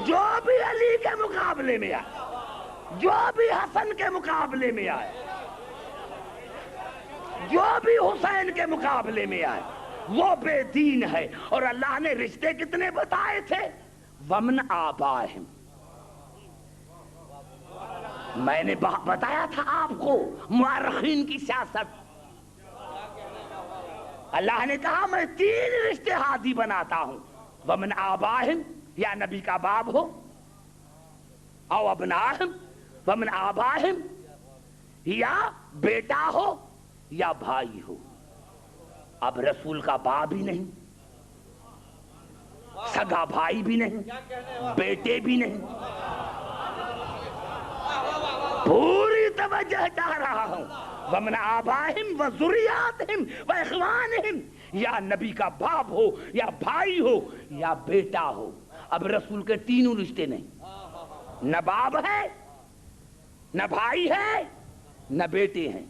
جو بھی علی کے مقابلے میں آئے، جو بھی حسن کے مقابلے میں آئے، جو بھی حسین کے مقابلے میں آئے، وہ بے دین ہے. اور اللہ نے رشتے کتنے بتائے تھے؟ ومن آبائہم. میں نے بتایا تھا آپ کو مورخین کی سیاست. اللہ نے کہا میں 3 رشتے ہادی بناتا ہوں. ومن آبائہم، یا نبی کا باپ ہو، او ابناہم، ومن آبائہم، یا بیٹا ہو یا بھائی ہو. اب رسول کا باپ بھی نہیں، سگا بھائی بھی نہیں، بیٹے بھی نہیں. پوری توجہ چاہ رہا ہوں. ومن آبائہم وذریاتہم واخوانہم، یا نبی کا باپ ہو یا بھائی ہو یا بیٹا ہو. اب رسول کے تینوں رشتے نہیں، نہ باپ ہے نہ بھائی ہے نہ بیٹے ہیں.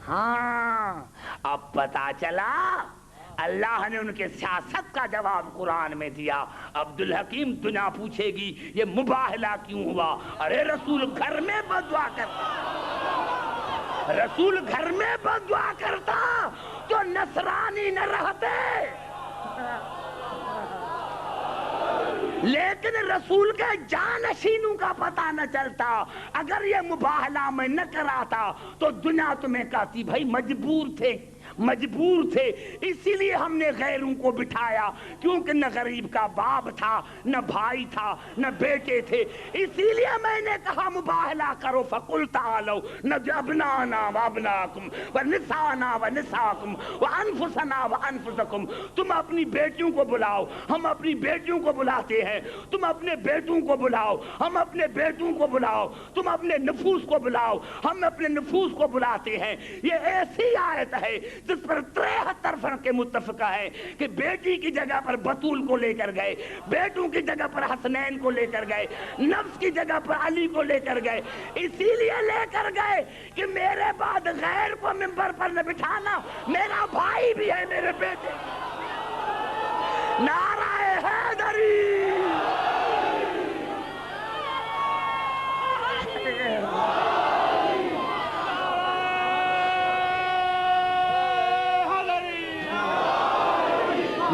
ہاں اب پتا چلا اللہ نے ان کے سیاست کا جواب قرآن میں دیا. عبدالحکیم دنیا پوچھے گی یہ مباہلہ کیوں ہوا؟ ارے رسول گھر میں بددعا کرتا، رسول گھر میں بددعا کرتا تو نصرانی نہ رہتے. لیکن رسول کے جانشینوں کا پتہ نہ چلتا. اگر یہ مباہلہ میں نہ کراتا تو دنیا تمہیں کہتی بھائی مجبور تھے، مجبور تھے، اسی لیے ہم نے غیروں کو بٹھایا، کیونکہ نہ غریب کا باپ تھا نہ بھائی تھا نہ بیٹے تھے، اسی لیے میں نے کہا مباہلہ کرو. فقل تعالوا ندع ابناءنا وابناءکم ونساءنا ونساءکم وانفسنا وانفسکم. تم اپنی بیٹیوں کو بلاؤ، ہم اپنی بیٹیوں کو بلاتے ہیں. تم اپنے بیٹوں کو بلاؤ، ہم اپنے بیٹوں کو بلاؤ. تم اپنے نفوس کو بلاؤ، ہم اپنے نفوس کو بلاتے ہیں. یہ ایسی آیت ہے جس پر 73 فرقے متفقہ ہے کہ بیٹی کی جگہ پر بطول کو لے کر گئے، بیٹوں کی جگہ پر حسنین کو لے کر گئے، نفس کی جگہ پر علی کو لے کر گئے. اسی لیے لے کر گئے کہ میرے بعد غیر کو منبر پر نہ بٹھانا، میرا بھائی بھی ہے میرے بیٹے. نعرہ حیدری.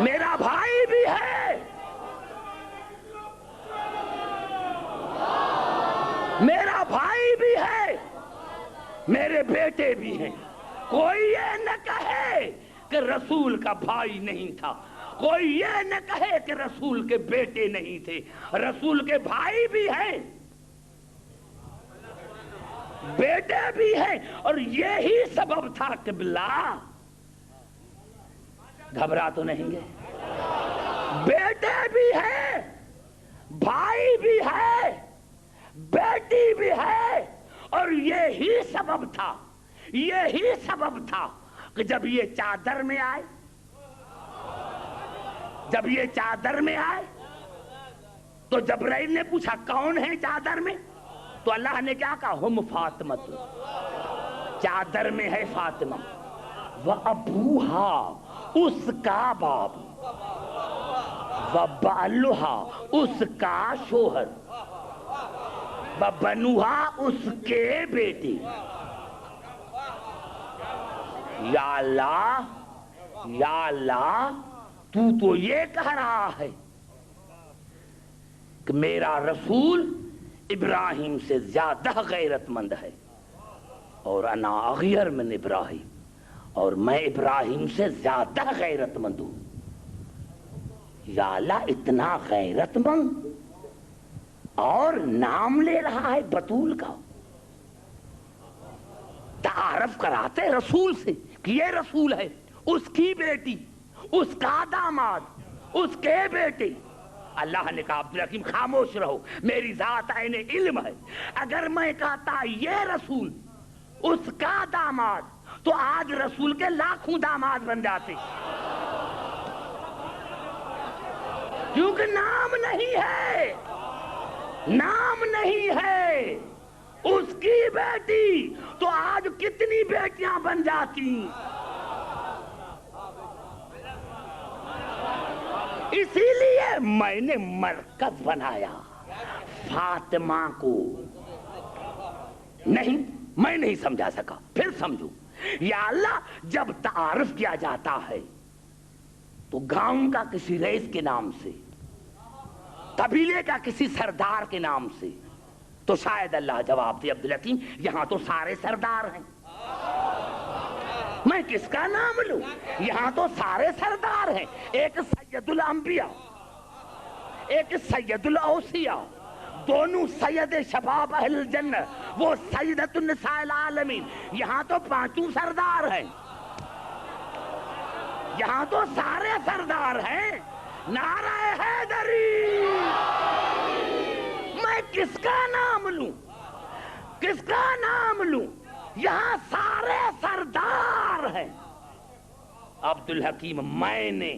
میرا بھائی بھی ہے، میرا بھائی بھی ہے، میرے بیٹے بھی ہیں. کوئی یہ نہ کہے کہ رسول کا بھائی نہیں تھا، کوئی یہ نہ کہے کہ رسول کے بیٹے نہیں تھے. رسول کے بھائی بھی ہیں، بیٹے بھی ہیں. اور یہی سبب تھا قبلہ. گھبرا تو نہیں گے؟ بیٹے بھی ہیں، بھائی بھی ہے، بیٹی بھی ہے. اور یہی سبب تھا، یہی سبب تھا کہ جب یہ چادر میں آئے، جب یہ چادر میں آئے تو جبرائیل نے پوچھا کون ہے چادر میں؟ تو اللہ نے کیا کہا؟ ہم فاطمہ. چادر میں ہے فاطمہ. وَأَبُوهَا، اس کا باپ. وَبَعْلُهَا، اس کا شوہر. وَبَنُوهَا، اس کے بیٹے. یا اللہ، یا اللہ، تو یہ کہہ رہا ہے کہ میرا رسول ابراہیم سے زیادہ غیرت مند ہے، اور انا اغیر من ابراہیم، اور میں ابراہیم سے زیادہ غیرت مند ہوں. یا اللہ، اتنا غیرت مند اور نام لے رہا ہے بطول کا. تعارف کراتے رسول سے کہ یہ رسول ہے، اس کی بیٹی، اس کا داماد، اس کے بیٹے. اللہ نے کہا عبدالحکیم خاموش رہو، میری ذات عین علم ہے. اگر میں کہتا یہ رسول اس کا داماد تو آج رسول کے لاکھوں داماد بن جاتے، کیونکہ نام نہیں ہے، نام نہیں ہے. اس کی بیٹی تو آج کتنی بیٹیاں بن جاتی. اسی لیے میں نے مرکز بنایا فاطمہ کو. نہیں، میں نہیں سمجھا سکا، پھر سمجھو. یا اللہ، جب تعارف کیا جاتا ہے تو گاؤں کا کسی رئیس کے نام سے، قبیلے کا کسی سردار کے نام سے، تو شاید اللہ جواب دے عبدالحکیم یہاں تو سارے سردار ہیں، میں کس کا نام لوں؟ یہاں تو سارے سردار ہیں. ایک سید الانبیاء، ایک سید الاوصیاء، دونوں سید شباب اہل الجنہ، وہ سیدۃ النساء العالمین. یہاں تو پانچوں سردار ہیں، یہاں تو سارے سردار ہیں. نعرہ حیدری. میں کس کا نام لوں؟ کس کا نام لوں؟ یہاں سارے سردار ہیں۔ عبدالحکیم میں نے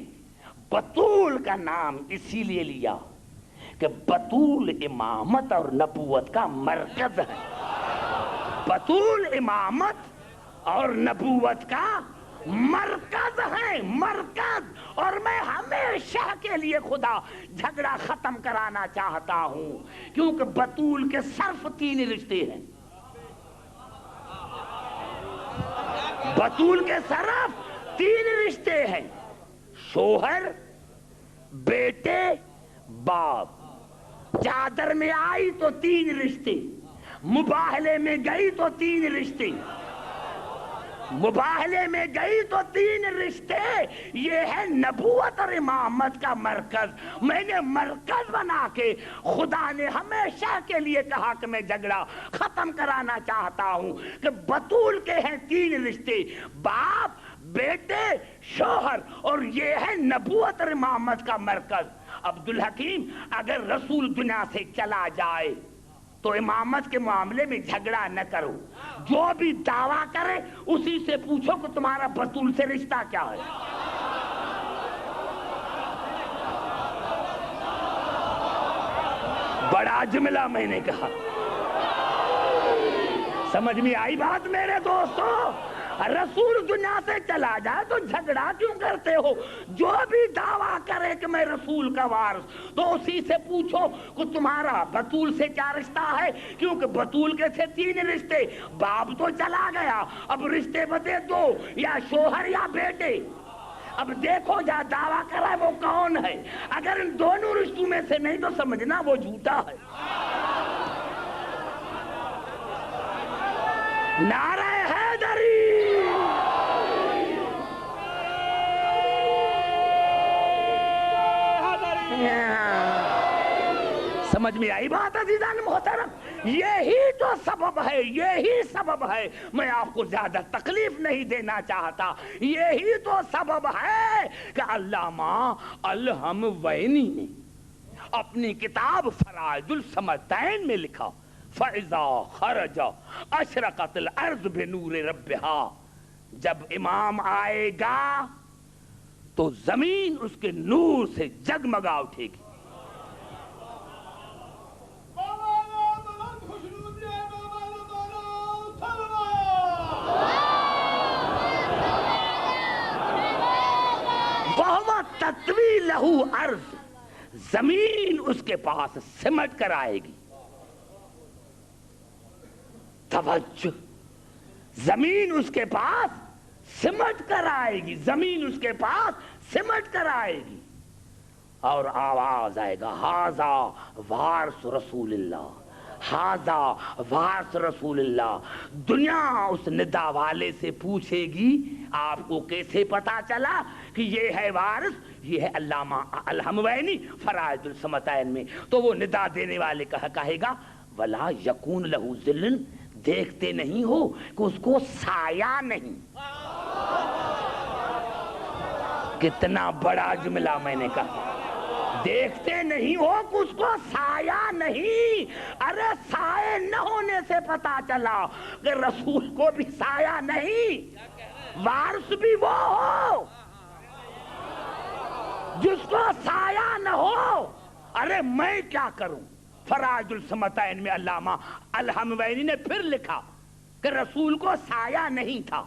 بطول کا نام اسی لیے لیا کہ بطول امامت اور نبوت کا مرکز ہے۔ بطول امامت اور نبوت کا مرکز ہے، مرکز۔ اور میں ہمیشہ کے لیے خدا جھگڑا ختم کرانا چاہتا ہوں، کیونکہ بطول کے صرف 3 رشتے ہیں۔ بطول کے صرف 3 رشتے ہیں، شوہر، بیٹے، باپ۔ چادر میں آئی تو 3 رشتے، مباہلے میں گئی تو 3 رشتے، مباہلے میں گئی تو 3 رشتے۔ یہ ہے نبوت اور امامت کا مرکز۔ میں نے مرکز بنا کے خدا نے ہمیشہ کے لیے کہا کہ میں جھگڑا ختم کرانا چاہتا ہوں کہ بطول کے ہیں 3 رشتے، باپ، بیٹے، شوہر، اور یہ ہے نبوت اور امامت کا مرکز۔ عبدالحکیم اگر رسول دنیا سے چلا جائے تو امامت کے معاملے میں جھگڑا نہ کرو، جو بھی دعویٰ کرے اسی سے پوچھو کہ تمہارا بطول سے رشتہ کیا ہے۔ بڑا جملہ میں نے کہا، سمجھ میں آئی بات میرے دوستو؟ رسول دنیا سے چلا جائے تو جھگڑا کیوں کرتے ہو؟ جو بھی دعویٰ کرے کہ میں رسول کا وارث، تو اسی سے پوچھو کہ تمہارا بطول سے کیا رشتہ ہے، کیونکہ بطول کے تھے 3 رشتے، باپ تو چلا گیا، اب رشتے بتے 2، یا شوہر یا بیٹے۔ اب دیکھو جہاں دعویٰ کرا ہے وہ کون ہے، اگر ان دونوں رشتوں میں سے نہیں تو سمجھنا وہ جھوٹا ہے۔ نعرہ حیدری! سمجھ میں آئی بات عزیزان محترم؟ یہی تو سبب ہے، یہی سبب ہے، میں آپ کو زیادہ تکلیف نہیں دینا چاہتا، یہی تو سبب ہے کہ علامہ الحموینی نے اپنی کتاب فرائض الصمدین میں لکھا، فَإِذَا خَرَجَ أَشْرَقَتِ الْأَرْضُ بِنُورِ رَبِّهَا، جب امام آئے گا تو زمین اس کے نور سے جگمگا اٹھے گی۔ وَهُوَ تَطْوِي لَهُ عَرْض، زمین اس کے پاس سمٹ کر آئے گی۔ توجہ، زمین اس کے پاس سمٹ کر آئے گی، زمین اس کے پاس سمٹ کر آئے گی، اور آواز آئے گا، ہاذا وارث رسول اللہ، ہاذا وارث رسول اللہ۔ دنیا اس ندا والے سے پوچھے گی، آپ کو کیسے پتا چلا کہ یہ ہے وارث؟ یہ ہے علامہ الحموینی فرائض الصمدین میں۔ تو وہ ندا دینے والے کہے گا، ولا یکون لہو ذل، دیکھتے نہیں ہو کہ اس کو سایہ نہیں۔ کتنا بڑا جملہ میں نے کہا، دیکھتے نہیں ہو کہ اس کو سایہ نہیں۔ ارے سائے نہ ہونے سے پتا چلا کہ رسول کو بھی سایہ نہیں، وارث بھی وہ ہو جس کو سایہ نہ ہو۔ ارے میں کیا کروں؟ فرائض الصمدین میں علامہ الحموینی نے پھر لکھا کہ رسول کو سایہ نہیں تھا،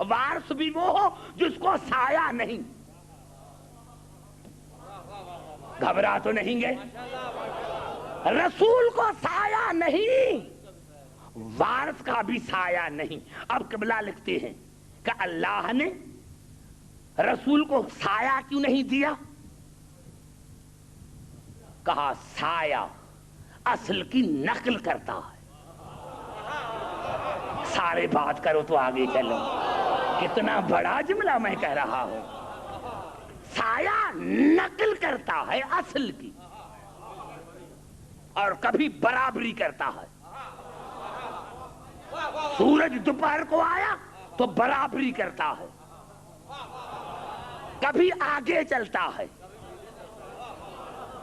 وارث بھی وہ ہو جس کو سایہ نہیں۔ گھبرا تو نہیں گئے؟ رسول کو سایہ نہیں، وارث کا بھی سایہ نہیں۔ اب قبلہ لکھتے ہیں کہ اللہ نے رسول کو سایہ کیوں نہیں دیا؟ کہا سایہ اصل کی نقل کرتا ہے۔ سارے بات کرو تو آگے چلو، کتنا بڑا جملہ میں کہہ رہا ہوں۔ سایہ نقل کرتا ہے اصل کی، اور کبھی برابری کرتا ہے۔ سورج دوپہر کو آیا تو برابری کرتا ہے، کبھی آگے چلتا ہے،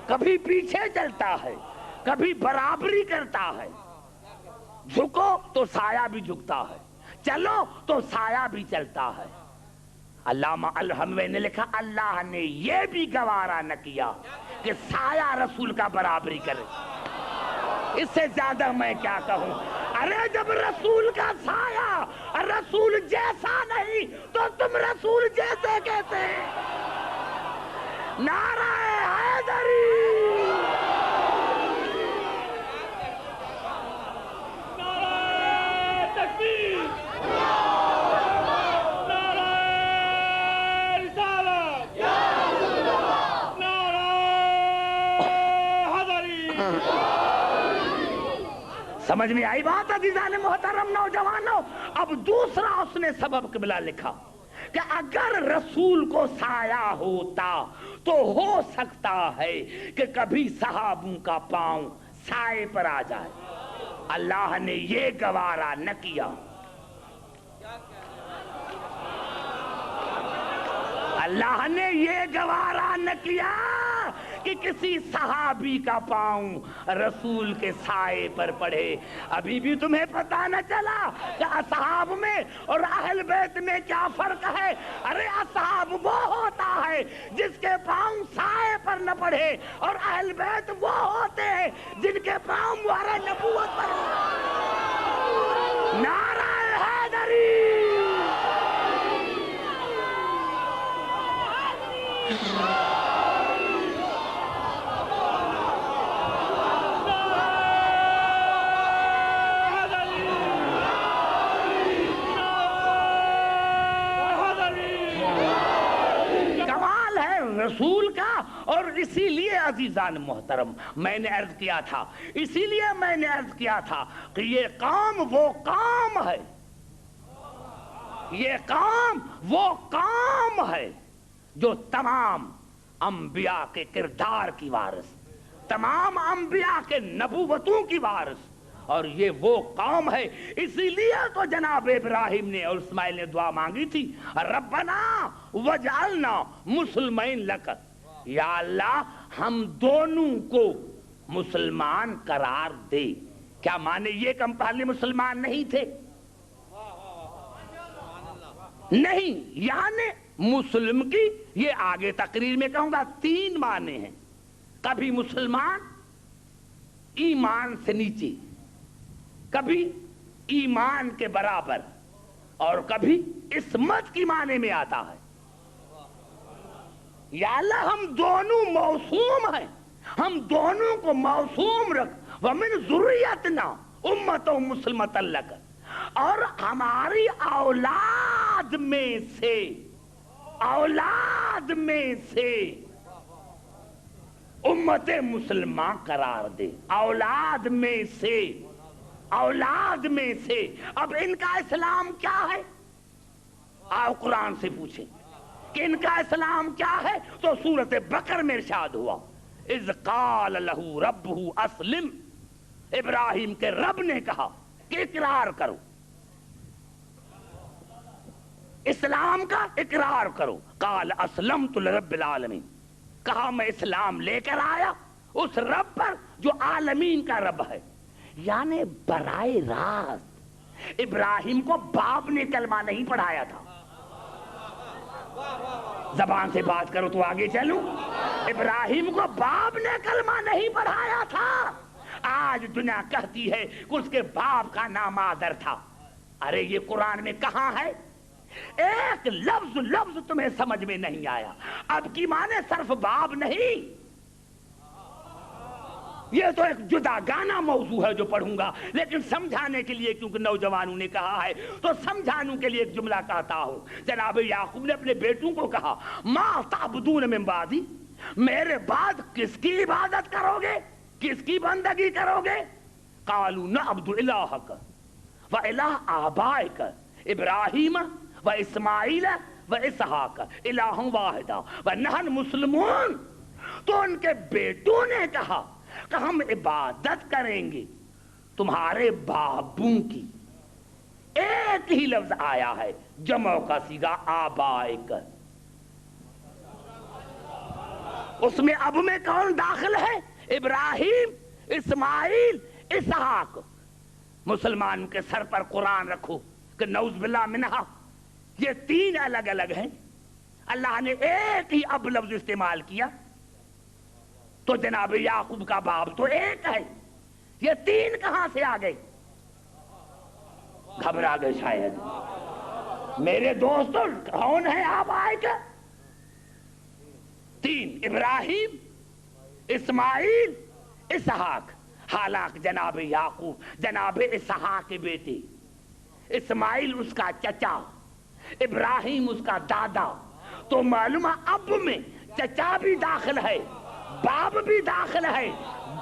کبھی پیچھے چلتا ہے، کبھی برابری کرتا ہے۔ جھکو تو سایہ بھی جھکتا ہے، چلو تو سایہ بھی چلتا ہے۔ علامہ الحموی نے لکھا اللہ نے یہ بھی گوارا نہ کیا کہ سایہ رسول کا برابری کرے۔ اس سے زیادہ میں کیا کہوں؟ ارے جب رسول کا سایہ رسول جیسا نہیں تو تم رسول جیسے کیسے؟ نعرہ حیدری! سمجھ میں آئی بات عزیزان محترم نوجوانوں؟ اب دوسرا اس نے سبب قبلہ لکھا کہ اگر رسول کو سایہ ہوتا تو ہو سکتا ہے کہ کبھی صحابوں کا پاؤں سائے پر آ جائے۔ اللہ نے یہ گوارا نہ کیا۔ اللہ نے یہ گوارا نہ کیا کہ کسی صحابی کا پاؤں رسول کے سائے پر پڑے۔ ابھی بھی تمہیں پتہ نہ چلا کہ اصحاب میں اور اہل بیت میں کیا فرق ہے؟ ارے اصحاب وہ ہوتا ہے جس کے پاؤں سائے پر نہ پڑے، اور اہل بیت وہ ہوتے ہیں جن کے پاؤں مہر نبوت پر ہو۔ نعرہ حیدری! کمال ہے رسول کا۔ اور اسی لیے عزیزان محترم میں نے عرض کیا تھا، اسی لیے میں نے عرض کیا تھا کہ یہ کام وہ کام ہے، یہ کام وہ کام ہے جو تمام انبیاء کے کردار کی وارث، تمام انبیاء کے نبوتوں کی وارث، اور یہ وہ قوم ہے۔ اسی لیے تو جناب ابراہیم نے اور اسماعیل نے دعا مانگی تھی، ربنا وجعلنا مسلمین لک، یا اللہ ہم دونوں کو مسلمان قرار دے۔ کیا مانے یہ کہ ہم پہلے مسلمان نہیں تھے؟ نہیں، یعنی مسلم کی یہ آگے تقریر میں کہوں گا 3 معنی ہیں۔ کبھی مسلمان ایمان سے نیچے، کبھی ایمان کے برابر، اور کبھی عصمت کی معنی میں آتا ہے۔ یا اللہ ہم دونوں موسوم ہیں، ہم دونوں کو موسوم رکھ، وَمِن ذُرِّيَّتِنَا أُمَّةً مُسْلِمَةً لَكَ، اور ہماری اولاد میں سے، اولاد میں سے امت مسلمہ قرار دے، اولاد میں سے، اولاد میں سے۔ اب ان کا اسلام کیا ہے؟ آؤ قرآن سے پوچھیں کہ ان کا اسلام کیا ہے، تو سورۃ بقرہ میں ارشاد ہوا اذ قال لہ ربہ اسلم، ابراہیم کے رب نے کہا کہ اقرار کرو، اسلام کا اقرار کرو۔ قال اسلمت لرب العالمین، کہا میں اسلام لے کر آیا اس رب پر جو عالمین کا رب ہے۔ یعنی براہ راست ابراہیم کو باپ نے کلمہ نہیں پڑھایا تھا۔ زبان سے بات کرو تو آگے چلوں۔ ابراہیم کو باپ نے کلمہ نہیں پڑھایا تھا۔ آج دنیا کہتی ہے کہ اس کے باپ کا نام آدر تھا۔ ارے یہ قرآن میں کہاں ہے؟ ایک لفظ لفظ تمہیں سمجھ میں نہیں آیا۔ اب کی معنی صرف باپ نہیں، یہ تو ایک جدا گانا موضوع ہے جو پڑھوں گا، لیکن سمجھانے کے لیے کیونکہ نوجوانوں نے کہا ہے تو سمجھانے کے لیے ایک جملہ کہتا ہوں۔ جناب یعقوب نے اپنے بیٹوں کو کہا ما تعبدون من بعدی، میرے بعد کس کی عبادت کرو گے، کس کی بندگی کرو گے؟ قالوا نعبد الہک و الہ آبائک ابراہیم و اسماعیل و اسحاق الہ واحدہ و نحن مسلمون۔ تو ان کے بیٹوں نے کہا کہ ہم عبادت کریں گے تمہارے بابوں کی۔ ایک ہی لفظ آیا ہے، جمع کا صیغہ آبائک۔ اس میں اب میں کون داخل ہے؟ ابراہیم، اسماعیل، اسحاق۔ مسلمان کے سر پر قرآن رکھو کہ نعوذ باللہ منہا یہ تین الگ الگ ہیں، اللہ نے ایک ہی اب لفظ استعمال کیا، تو جناب یعقوب کا باپ تو ایک ہے، یہ تین کہاں سے آ گئے؟ گھبرا گئے شاید میرے دوستو، کون ہے آپ آئے کیا؟ تین، ابراہیم، اسماعیل، اسحاق۔ حالانکہ جناب یعقوب جناب اسحاق کے بیٹے، اسماعیل اس کا چچا، ابراہیم اس کا دادا، تو معلوم اب میں چچا بھی داخل ہے، باپ بھی داخل ہے،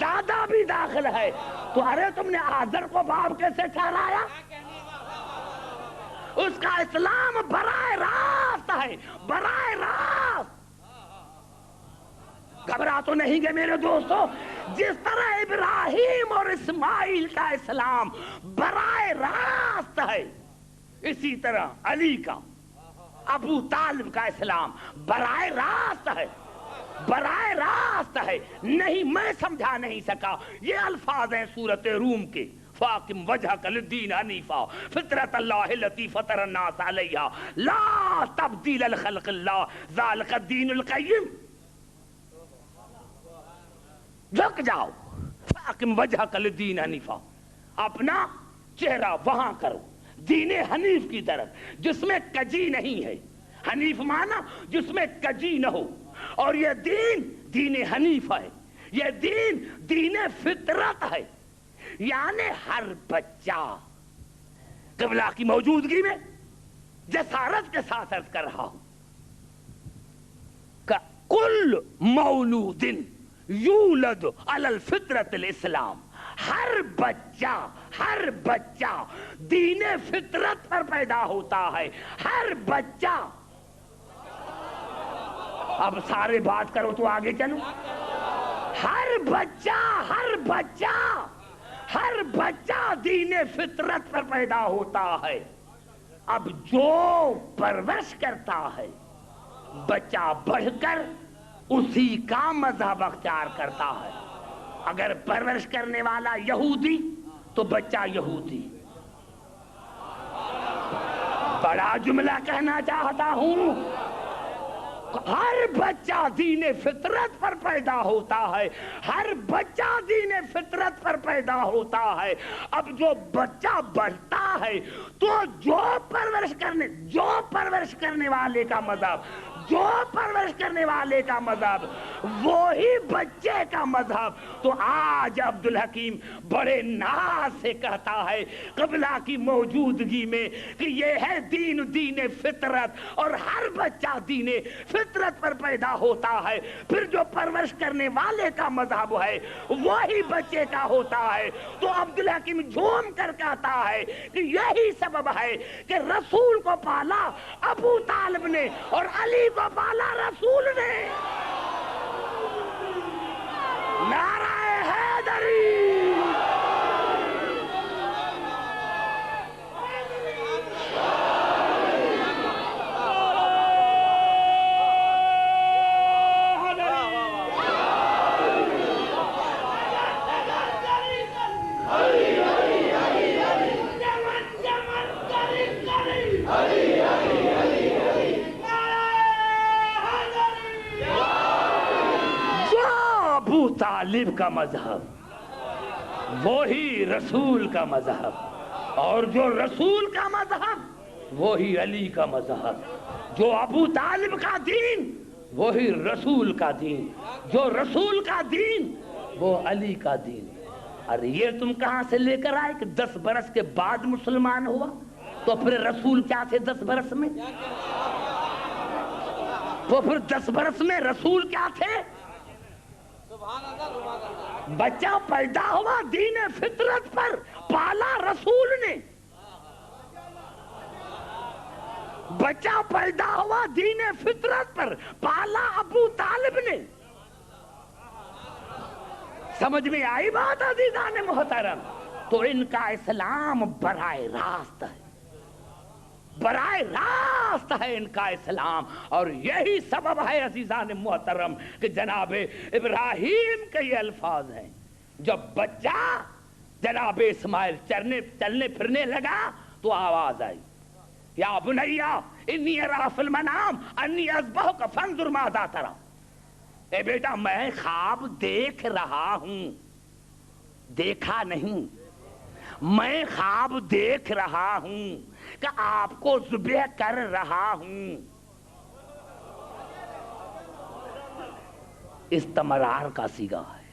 دادا بھی داخل ہے، تو ارے تم نے آذر کو باپ کیسے ٹھہرایا؟ اس کا اسلام براہ راست ہے، براہ راست۔ گھبرا تو نہیں گے میرے دوستو؟ جس طرح ابراہیم اور اسماعیل کا اسلام براہ راست ہے، اسی طرح علی کا، ابو طالب کا اسلام براہ راست ہے، براہ راست ہے۔ نہیں، میں سمجھا نہیں سکا، یہ الفاظ ہیں سورۃ روم کے، فاقم وجہک للدین حنیفا فطرۃ اللہ التی فطر الناس علیہا لا تبدیل لخلق اللہ ذالک الدین القیم۔ جھک جاؤ، فاقم وجہک للدین حنیفا، اپنا چہرہ وہاں کرو، دین حنیف کی طرف، جس میں کجی نہیں ہے۔ حنیف مانا جس میں کجی نہ ہو، اور یہ دین دین حنیف ہے، یہ دین دین فطرت ہے، یعنی ہر بچہ، قبلہ کی موجودگی میں جسارت کے ساتھ عرض کر رہا ہوں کہ کل مولود یولد علی الفطرۃ الاسلام، ہر بچہ دین فطرت پر پیدا ہوتا ہے، ہر بچہ۔ اب سارے بات کرو تو آگے چلو۔ ہر بچہ دین فطرت پر پیدا ہوتا ہے۔ اب جو پرورش کرتا ہے بچہ بڑھ کر اسی کا مذہب اختیار کرتا ہے۔ اگر پرورش کرنے والا یہودی تو بچہ یہودی۔ بڑا جملہ کہنا چاہتا ہوں، ہر بچہ دین فطرت پر پیدا ہوتا ہے، ہر بچہ دین فطرت پر پیدا ہوتا ہے۔ اب جو بچہ بڑھتا ہے تو جو پرورش کرنے والے کا مذہب وہی بچے کا مذہب۔ تو آج عبدالحکیم بڑے ناز سے کہتا ہے قبلہ کی موجودگی میں کہ یہ ہے دین فطرت، اور ہر بچہ دین فطرت پر پیدا ہوتا ہے، پھر جو پرورش کرنے والے کا مذہب ہے وہی بچے کا ہوتا ہے۔ تو عبدالحکیم جھوم کر کہتا ہے کہ یہی سبب ہے کہ رسول کو پالا ابو طالب نے اور علی کو پالا رسول نے۔ نعرہ حیدری! طالب کا مذہب وہی رسول کا مذہب، اور جو رسول کا مذہب وہی علی کا مذہب، جو ابو طالب کا دین وہی رسول کا دین، جو رسول کا دین وہ علی کا دین۔ ارے یہ تم کہاں سے لے کر آئے کہ 10 برس کے بعد مسلمان ہوا؟ تو پھر رسول کیا تھے 10 برس میں؟ تو پھر 10 برس میں رسول کیا تھے؟ بچہ پیدا ہوا دین فطرت پر، پالا رسول نے۔ بچہ پیدا ہوا دین فطرت پر، پالا ابو طالب نے۔ سمجھ میں آئی بات عزیزان محترم؟ تو ان کا اسلام براہ راست ہے، براہ راست ہے ان کا اسلام، اور یہی سبب ہے عزیزان محترم کہ جناب ابراہیم کے یہ الفاظ ہیں۔ جب بچہ جناب اسماعیل چلنے پھرنے لگا تو آواز آئی، یا بنیا انی ارا فی المنام انی اذبحک فانظر ماذا تری، اے بیٹا میں خواب دیکھ رہا ہوں، دیکھا نہیں، میں خواب دیکھ رہا ہوں کہ آپ کو ذبح کر رہا ہوں۔ استمرار کا صیغہ ہے۔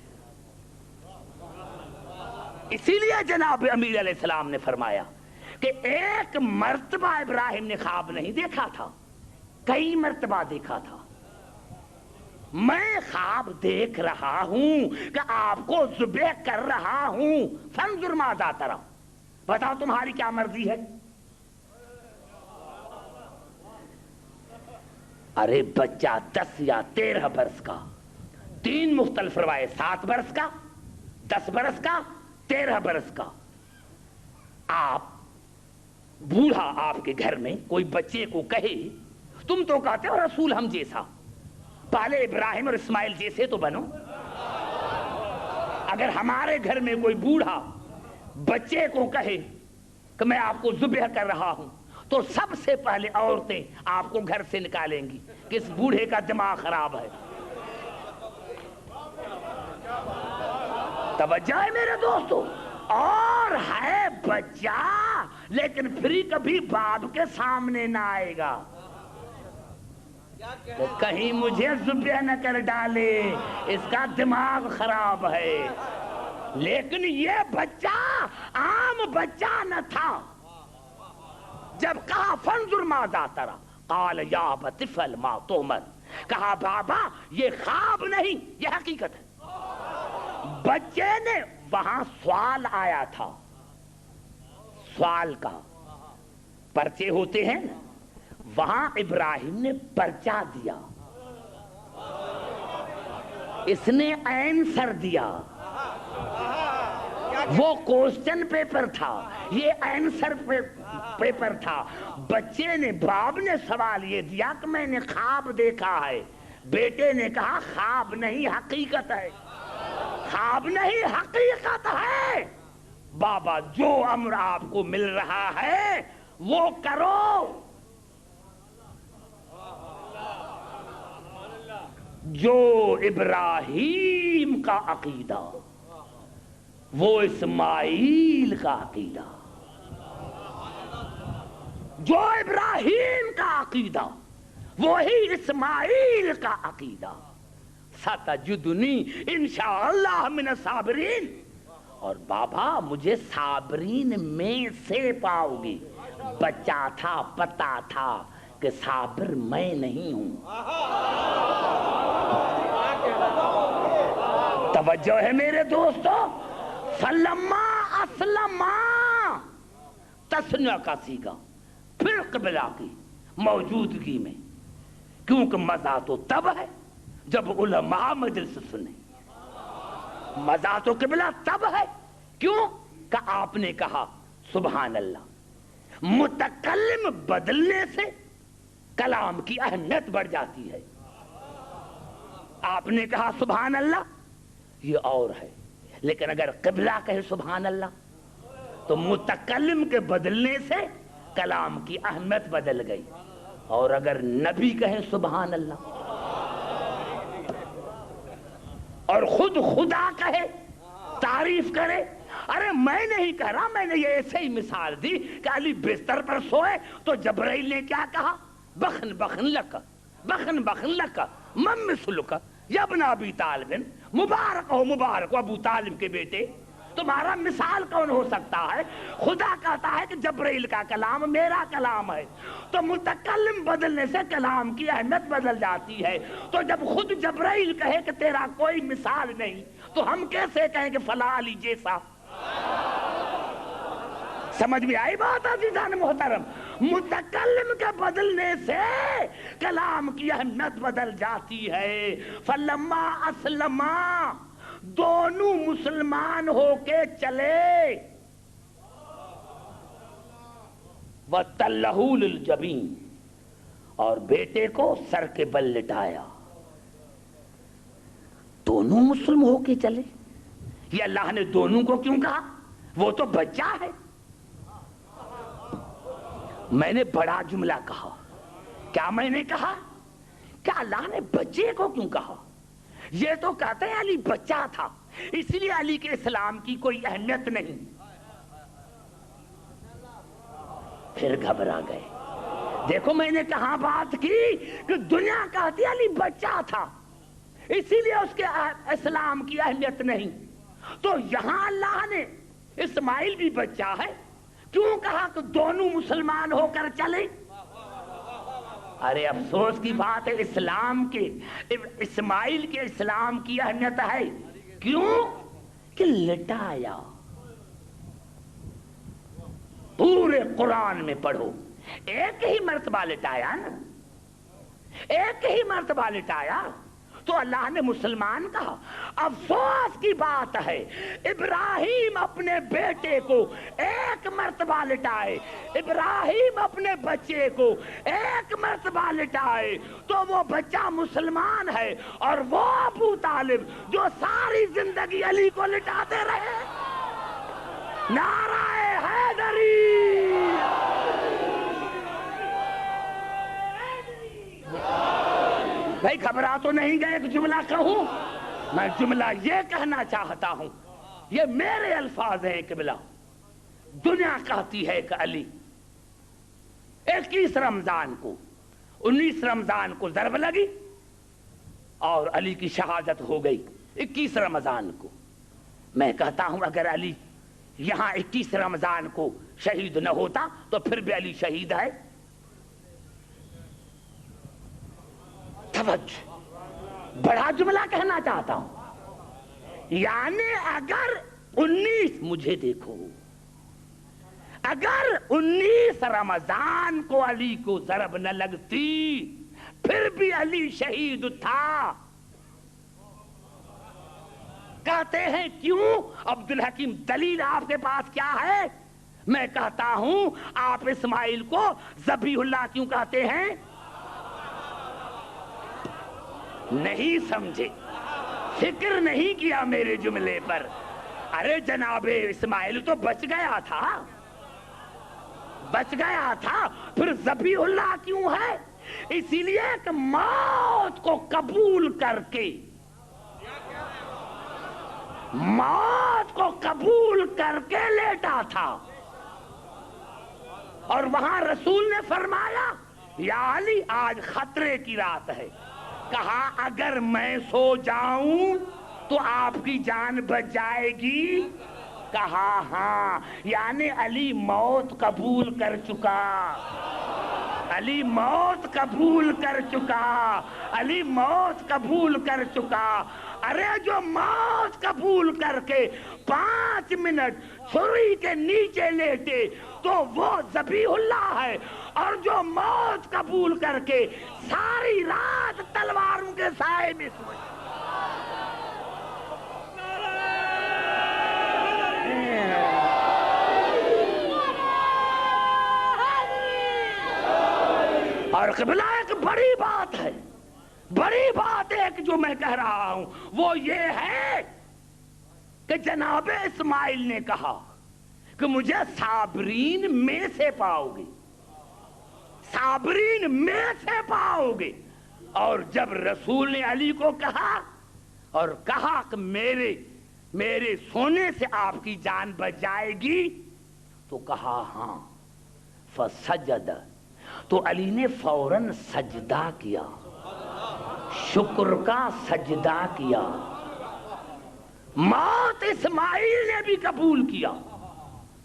اسی لیے جناب امیر علیہ السلام نے فرمایا کہ ایک مرتبہ ابراہیم نے خواب نہیں دیکھا تھا، کئی مرتبہ دیکھا تھا۔ میں خواب دیکھ رہا ہوں کہ آپ کو ذبح کر رہا ہوں، فانظر ماذا تری، بتاؤ تمہاری کیا مرضی ہے۔ ارے بچہ 10 یا 13 برس کا، 3 مختلف روایت، 7 برس کا، 10 برس کا، 13 برس کا، آپ بوڑھا آپ کے گھر میں کوئی بچے کو کہے تم تو کہتے ہو رسول ہم جیسا، پہلے ابراہیم اور اسماعیل جیسے تو بنو۔ اگر ہمارے گھر میں کوئی بوڑھا بچے کو کہے کہ میں آپ کو ذبح کر رہا ہوں تو سب سے پہلے عورتیں آپ کو گھر سے نکالیں گی کہ اس بوڑھے کا دماغ خراب ہے۔ توجہ ہے میرے دوستو، اور ہے بچہ لیکن پھر کبھی باپ کے سامنے نہ آئے گا کہ کہیں مجھے ذبح نہ کر ڈالے، اس کا دماغ خراب ہے۔ لیکن یہ بچہ عام بچہ نہ تھا۔ جب کہا فانظر ماذا تری قال یا ابت افعل ما تؤمر، کہا بابا یہ خواب نہیں، یہ حقیقت ہے۔ بچے نے وہاں سوال آیا تھا، سوال کا پرچے ہوتے ہیں نا، وہاں ابراہیم نے پرچہ دیا، اس نے آنسر دیا۔ وہ کوسچن پیپر تھا، یہ آنسر پیپر تھا۔ بچے نے، باپ نے سوال یہ دیا کہ میں نے خواب دیکھا ہے، بیٹے نے کہا خواب نہیں حقیقت ہے، خواب نہیں حقیقت ہے۔ بابا جو امر آپ کو مل رہا ہے وہ کرو، جو ابراہیم کا عقیدہ وہ اسماعیل کا عقیدہ، جو ابراہیم کا عقیدہ وہی اسماعیل کا عقیدہ۔ ستجدنی انشاءاللہ من الصابرین، اور بابا مجھے صابرین میں سے پاؤ گی۔ بچہ تھا، پتا تھا کہ صابر میں نہیں ہوں۔ توجہ ہے میرے دوستو، فلما اسلما تسنیہ کا سیگا، پھر قبلہ کی موجودگی میں، کیونکہ مزہ تو تب ہے جب علماء مجلس سنیں، مزہ تو قبلہ تب ہے، کیوں کہ آپ نے کہا سبحان اللہ۔ متکلم بدلنے سے کلام کی اہمیت بڑھ جاتی ہے۔ آپ نے کہا سبحان اللہ، یہ اور ہے، لیکن اگر قبلہ کہے سبحان اللہ تو متکلم کے بدلنے سے کلام کی اہمیت بدل گئی، اور اگر نبی کہے سبحان اللہ اور خود خدا کہے، تعریف کرے، ارے میں نہیں کہہ رہا، میں نے یہ ایسے ہی مثال دی کہ علی بستر پر سوئے تو جبرائیل نے کیا کہا، بخن بخن لک، بخن بخن لک من مثلک یا ابن ابی طالب، مبارک ہو مبارک ہو ابو طالب کے بیٹے، تمہارا مثال کون ہو سکتا ہے؟ خدا کہتا ہے کہ جبرائیل کا کلام میرا کلام ہے، تو متکلم بدلنے سے کلام کی اہمیت بدل جاتی ہے۔ تو جب خود جبرائیل کہے کہ تیرا کوئی مثال نہیں تو ہم کیسے کہیں کہ فلاں علی جیسا؟ سمجھ میں آئی بات عزیزان محترم؟ متکلم کے بدلنے سے کلام کی اہمیت بدل جاتی ہے۔ فلما اسلما، دونوں مسلمان ہو کے چلے، وَتَلَّهُ لِلْجَبِينِ، اور بیٹے کو سر کے بل لٹایا۔ دونوں مسلم ہو کے چلے، یہ اللہ نے دونوں کو کیوں کہا؟ وہ تو بچہ ہے، میں نے بڑا جملہ کہا. کیا میں نے کہا؟ کہ اللہ نے بچے کو کیوں کہا؟ یہ تو کہتے ہیں علی بچہ تھا اس لیے علی کے اسلام کی کوئی اہمیت نہیں. پھر گھبرا گئے. دیکھو میں نے کہاں بات کی کہ دنیا کہتی علی بچہ تھا اسی لیے اس کے اسلام کی اہمیت نہیں. تو یہاں اللہ نے اسماعیل بھی بچہ ہے کیوں کہا کہ دونوں مسلمان ہو کر چلے؟ ارے افسوس کی بات ہے اسلام کے اسماعیل کے اسلام کی اہمیت ہے. کیوں؟ کہ لٹایا. پورے قرآن میں پڑھو ایک ہی مرتبہ لٹایا نا, ایک ہی مرتبہ لٹایا تو اللہ نے مسلمان کہا. افسوس کی بات ہے ابراہیم اپنے بیٹے کو ایک مرتبہ لٹائے, ابراہیم اپنے بچے کو ایک مرتبہ لٹائے تو وہ بچہ مسلمان ہے اور وہ ابو طالب جو ساری زندگی علی کو لٹاتے رہے. نعرہ حیدری. بھائی گھبرا تو نہیں گئے؟ ایک جملہ کہوں میں, جملہ یہ کہنا چاہتا ہوں, یہ میرے الفاظ ہیں قبلہ. دنیا کہتی ہے کہ علی 21 رمضان کو 19 رمضان کو ضرب لگی اور علی کی شہادت ہو گئی 21 رمضان کو. میں کہتا ہوں اگر علی یہاں 21 رمضان کو شہید نہ ہوتا تو پھر بھی علی شہید ہے. بڑا جملہ کہنا چاہتا ہوں. یعنی اگر 19 مجھے دیکھو اگر 19 رمضان کو علی کو ضرب نہ لگتی پھر بھی علی شہید تھا. کہتے ہیں کیوں؟ عبدالحکیم دلیل آپ کے پاس کیا ہے؟ میں کہتا ہوں آپ اسماعیل کو ذبیح اللہ کیوں کہتے ہیں؟ نہیں سمجھے, فکر نہیں کیا میرے جملے پر. ارے جناب اسماعیل تو بچ گیا تھا, بچ گیا تھا, پھر ذبیح اللہ کیوں ہے؟ اسی لیے کہ موت کو قبول کر کے, موت کو قبول کر کے لیٹا تھا. اور وہاں رسول نے فرمایا یا علی آج خطرے کی رات ہے. کہا اگر میں سو جاؤں تو آپ کی جان بچ جائے گی؟ کہا ہاں. یعنی علی موت قبول کر چکا, علی موت قبول کر چکا, علی موت قبول کر چکا. ارے جو موت قبول کر کے 5 منٹ چھری کے نیچے لیٹے تو وہ ذبیح اللہ ہے, اور جو موت قبول کر کے ساری رات تلواروں کے سائے میں سوئے. اور قبلہ ایک بڑی بات ہے, بڑی بات ایک جو میں کہہ رہا ہوں وہ یہ ہے کہ جناب اسماعیل نے کہا کہ مجھے صابرین میں سے پاؤ گے, صابرین میں سے پاؤ گے. اور جب رسول نے علی کو کہا اور کہا کہ میرے سونے سے آپ کی جان بچ جائے گی تو کہا ہاں. فسجد, تو علی نے فوراً سجدہ کیا, شکر کا سجدہ کیا. موت اسماعیل نے بھی قبول کیا,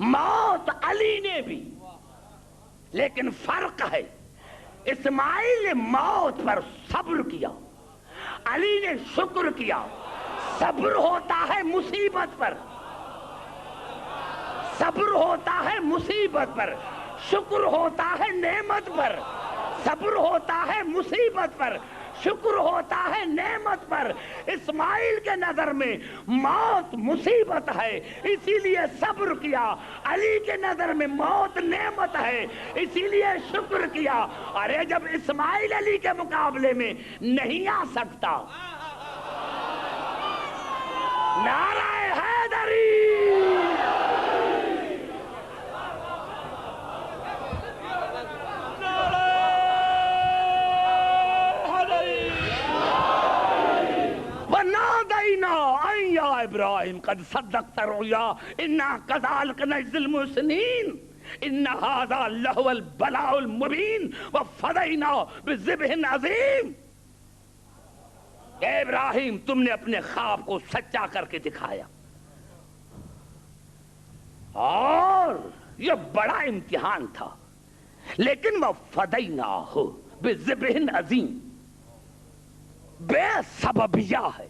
موت علی نے بھی, لیکن فرق ہے اسماعیل نے موت پر صبر کیا, علی نے شکر کیا. صبر ہوتا ہے مصیبت پر, صبر ہوتا ہے مصیبت پر, شکر ہوتا ہے نعمت پر. صبر ہوتا ہے مصیبت پر, شکر ہوتا ہے نعمت پر. اسماعیل کے نظر میں موت مصیبت ہے اسی لیے صبر کیا, علی کے نظر میں موت نعمت ہے اسی لیے شکر کیا. ارے جب اسماعیل علی کے مقابلے میں نہیں آ سکتا, نعرہ حیدری. ابراہیم قد صدقت الرؤیا انا کذالک نجزی المحسنین ان ھذا لہو البلاء المبین وفدیناہ بذبح عظیم۔ اے ابراہیم تم نے اپنے خواب کو سچا کر کے دکھایا، اور یہ بڑا امتحان تھا، لیکن وفدیناہ بذبح عظیم، بے سببیہ ہے،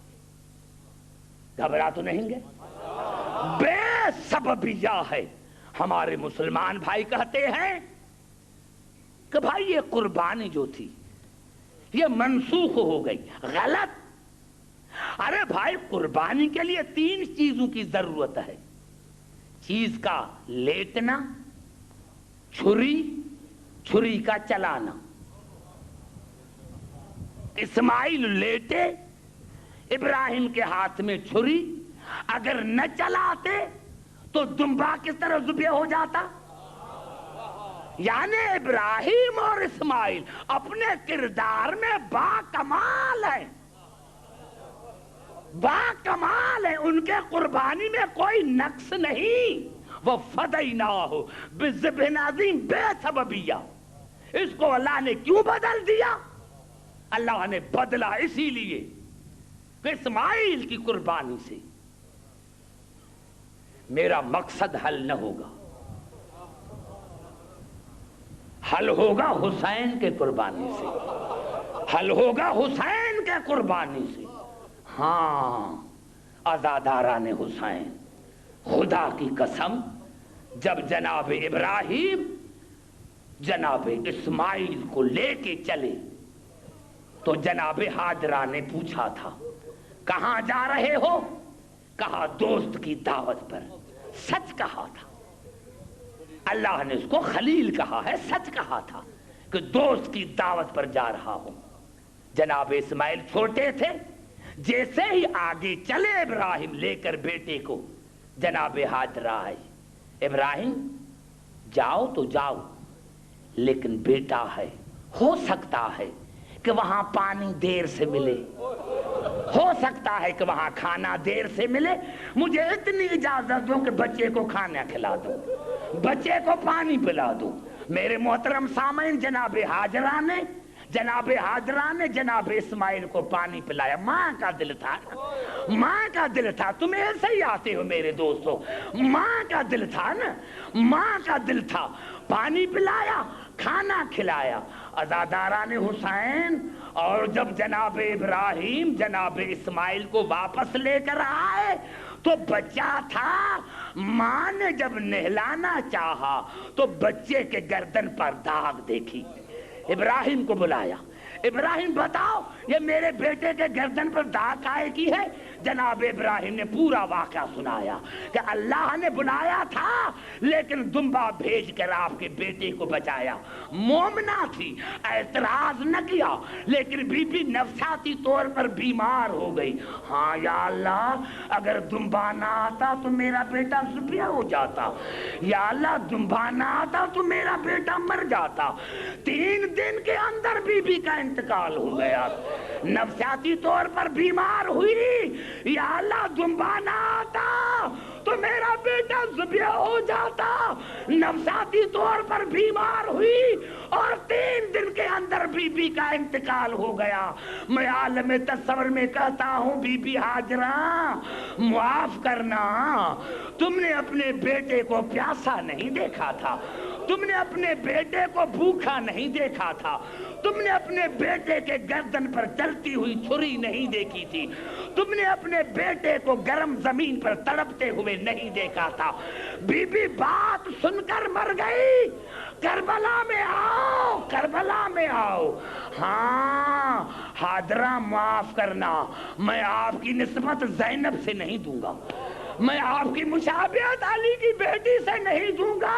گھبرا تو نہیں گے، بے سببیہ ہے۔ ہمارے مسلمان بھائی کہتے ہیں کہ بھائی یہ قربانی جو تھی یہ منسوخ ہو گئی، غلط۔ ارے بھائی قربانی کے لیے 3 چیزوں کی ضرورت ہے، چیز کا لیٹنا، چھری کا چلانا۔ اسماعیل لیٹے، ابراہیم کے ہاتھ میں چھری، اگر نہ چلاتے تو دمبا کس طرح ذبح ہو جاتا؟ یعنی ابراہیم اور اسماعیل اپنے کردار میں با کمال ہیں، با کمال ہیں، ان کے قربانی میں کوئی نقص نہیں۔ وَفَدَيْنَاهُ بِذِبْحٍ عَظِيمٍ بے سببیہ۔ اس کو اللہ نے کیوں بدل دیا؟ اللہ نے بدلا اسی لیے کہ اسماعیل کی قربانی سے میرا مقصد حل نہ ہوگا، حل ہوگا حسین کے قربانی سے، حل ہوگا حسین کے قربانی سے۔ ہاں عزاداران حسین، خدا کی قسم، جب جناب ابراہیم جناب اسماعیل کو لے کے چلے تو جناب ہاجرہ نے پوچھا تھا کہاں جا رہے ہو؟ کہا دوست کی دعوت پر۔ سچ کہا تھا، اللہ نے اس کو خلیل کہا ہے، سچ کہا تھا کہ دوست کی دعوت پر جا رہا ہوں۔ جناب اسماعیل چھوٹے تھے، جیسے ہی آگے چلے ابراہیم لے کر بیٹے کو، جناب ہاجرہ آئی، ابراہیم جاؤ تو جاؤ، لیکن بیٹا ہے، ہو سکتا ہے کہ وہاں پانی دیر سے ملے، ہو سکتا ہے کہ وہاں کھانا دیر سے ملے، مجھے اتنی اجازت دو کہ بچے کو کھانا کھلا دو، بچے کو پانی پلا دو۔ میرے محترم سامعین، جناب ہاجرہ نے جناب اسماعیل کو پانی پلایا۔ ماں کا دل تھا، ماں کا دل تھا، تم ایسے ہی آتے ہو میرے دوستو، ماں کا دل تھا نا، ماں کا دل تھا، پانی پلایا، کھانا کھلایا۔ عزاداران حسین، اور جب جناب ابراہیم جناب اسماعیل کو واپس لے کر آئے تو بچہ تھا، ماں نے جب نہلانا چاہا تو بچے کے گردن پر داغ دیکھی، ابراہیم کو بلایا، ابراہیم بتاؤ یہ میرے بیٹے کے گردن پر داغ کائے کی ہے؟ جناب ابراہیم نے پورا واقعہ سنایا کہ اللہ نے بلایا تھا لیکن دمبا بھیج کر آپ کے بیٹے کو بچایا۔ مومنہ تھی، اعتراض نہ کیا، لیکن بی بی نفسیاتی طور پر بیمار ہو گئی۔ ہاں یا اللہ، اگر دمبا نہ آتا تو میرا بیٹا ذبح ہو جاتا، یا اللہ دمبا نہ آتا تو میرا بیٹا مر جاتا۔ 3 دن کے اندر بی بی کا انتقال ہو گیا، نفسیاتی طور پر بیمار ہوئی۔ یا اللہ دمبا نہ آتا تو میرا بیٹا ذبح ہو جاتا، نفسیاتی طور پر بیمار ہوئی اور 3 دن کے اندر بی بی کا انتقال ہو گیا۔ میں عالم تصور میں کہتا ہوں بی بی ہاجرہ معاف کرنا، تم نے اپنے بیٹے کو پیاسا نہیں دیکھا تھا، تم نے اپنے بیٹے کو بھوکا نہیں دیکھا تھا، تم نے اپنے بیٹے کے گردن پر چلتی ہوئی چھری نہیں دیکھی تھی، تم نے اپنے بیٹے کو گرم زمین پر تڑپتے ہوئے نہیں دیکھا تھا۔ بی بی بات سن کر مر گئی، کربلا میں آؤ، کربلا میں آؤ۔ ہاں ہاجرہ معاف کرنا، میں آپ کی نسبت زینب سے نہیں دوں گا، میں آپ کی مشابہت علی کی بیٹی سے نہیں دوں گا۔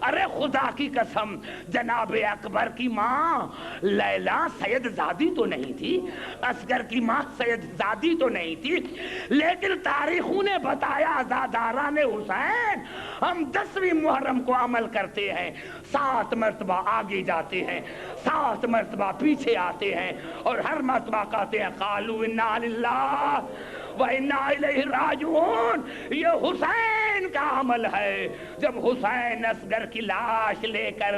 ارے خدا کی قسم، جناب اکبر کی ماں لیلا سید زادی تو نہیں تھی، اصغر کی ماں سید زادی تو نہیں تھی، لیکن تاریخوں نے بتایا عزاداران حسین ہم 10ویں محرم کو عمل کرتے ہیں، 7 مرتبہ آگے جاتے ہیں، 7 مرتبہ پیچھے آتے ہیں، اور ہر مرتبہ کہتے ہیں قالوا انا للہ وَإِنَّا إِلَيْهِ رَاجِعُونَ. یہ حسین کا عمل ہے. جب حسین اصغر کی لاش لے کر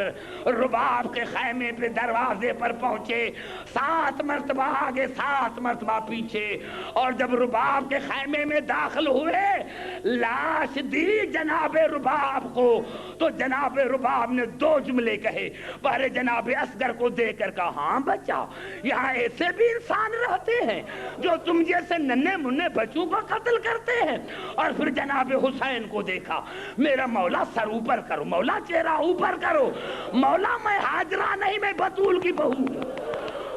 رباب کے خیمے پہ دروازے پر پہنچے، 7 مرتبہ آگے 7 مرتبہ پیچھے، اور جب رباب کے خیمے میں داخل ہوئے، لاش دی جناب رباب کو، تو جناب رباب نے 2 جملے کہے. پہلے جناب اصغر کو دیکھ کر کہا ہاں بچہ، یہاں ایسے بھی انسان رہتے ہیں جو تم جیسے ننھے منھے بچوں کو قتل کرتے ہیں. اور پھر جناب حسین کو دیکھا. میرا مولا سر اوپر کرو، مولا چہرہ اوپر کرو، مولا میں ہاجرہ نہیں، میں بطول کی بہو ہوں،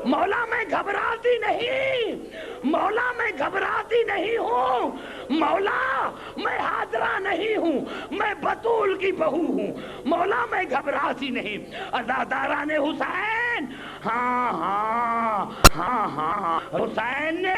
مولا میں گھبراتی نہیں، مولا میں گھبراتی نہیں ہوں، مولا میں ہاجرہ نہیں ہوں، میں بطول کی بہو ہوں، مولا میں گھبراتی نہیں. عزاداران حسین، ہاں ہاں ہاں ہاں. حسین نے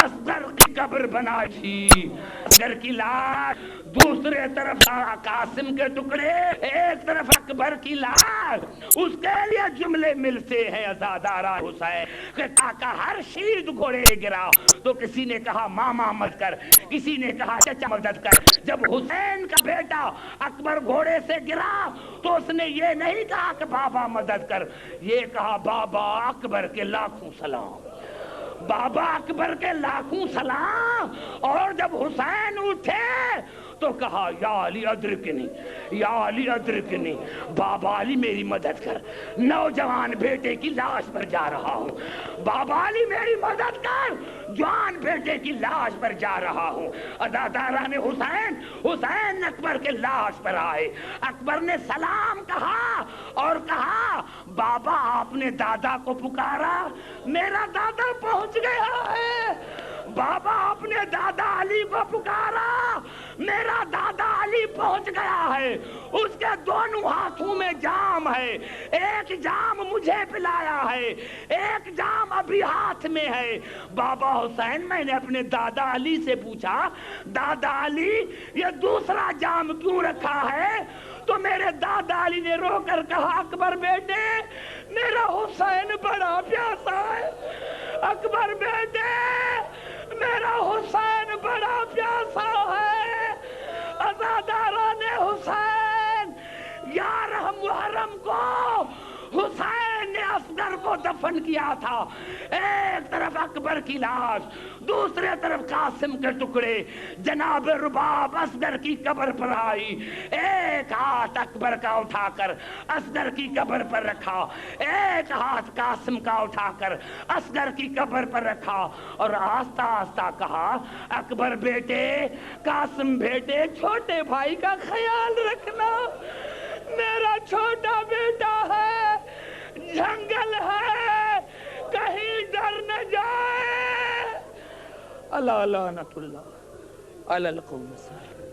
اصغر کی قبر بنائی تھی، اصغر کی لاش، دوسرے طرف قاسم کے ٹکڑے، ایک طرف اکبر کی لاش. اس کے لیے جملے ملتے ہیں عزاداران حسین کہ کاکا ہر شہید گھوڑے گرا تو کسی نے کہا ماما مدد کر، کسی نے کہا چچا مدد کر. جب حسین کا بیٹا اکبر گھوڑے سے گرا تو اس نے یہ نہیں کہا کہ بابا مدد کر، یہ کہا بابا اکبر کے لاکھوں سلام، بابا اکبر کے لاکھوں سلام. اور جب حسین اٹھے تو کہا یا علی ادرکنی، یا علی ادرکنی، بابا علی میری مدد کر، نوجوان بیٹے کی لاش پر جا رہا ہوں، بابا علی میری مدد کر، جوان بیٹے کی لاش پر جا رہا ہوں. عزاداران حسین، حسین اکبر کے لاش پر آئے، اکبر نے سلام کہا اور کہا بابا آپ نے دادا کو پکارا، میرا دادا پہنچ گیا ہے. بابا آپ نے دادا علی کو پکارا، میرا دادا علی پہنچ گیا ہے. اس کے دونوں ہاتھوں میں جام ہے، ایک جام مجھے پلایا ہے، ایک جام ابھی ہاتھ میں ہے. بابا حسین، میں نے اپنے دادا علی سے پوچھا دادا علی یہ دوسرا جام کیوں رکھا ہے؟ تو میرے دادا علی نے رو کر کہا اکبر بیٹے میرا حسین بڑا پیاسا ہے، اکبر بیٹے میرا حسین بڑا پیاسا ہے. عزاداران حسین، 11 محرم کو حسین نے اصغر کو دفن کیا تھا. ایک طرف اکبر کی لاش، دوسرے طرف قاسم کے ٹکڑے. جناب رباب اصغر کی قبر پر آئی، ایک ہاتھ اکبر کا اٹھا کر اصغر کی قبر پر رکھا، ایک ہاتھ قاسم کا اٹھا کر اصغر کی قبر پر رکھا، اور آہستہ آہستہ کہا اکبر بیٹے، قاسم بیٹے، چھوٹے بھائی کا خیال رکھنا، میرا چھوٹا بیٹا ہے، جنگل ہے، کہیں ڈر نہ جائے. اللہ لعنت اللہ علی القوم الظالمین.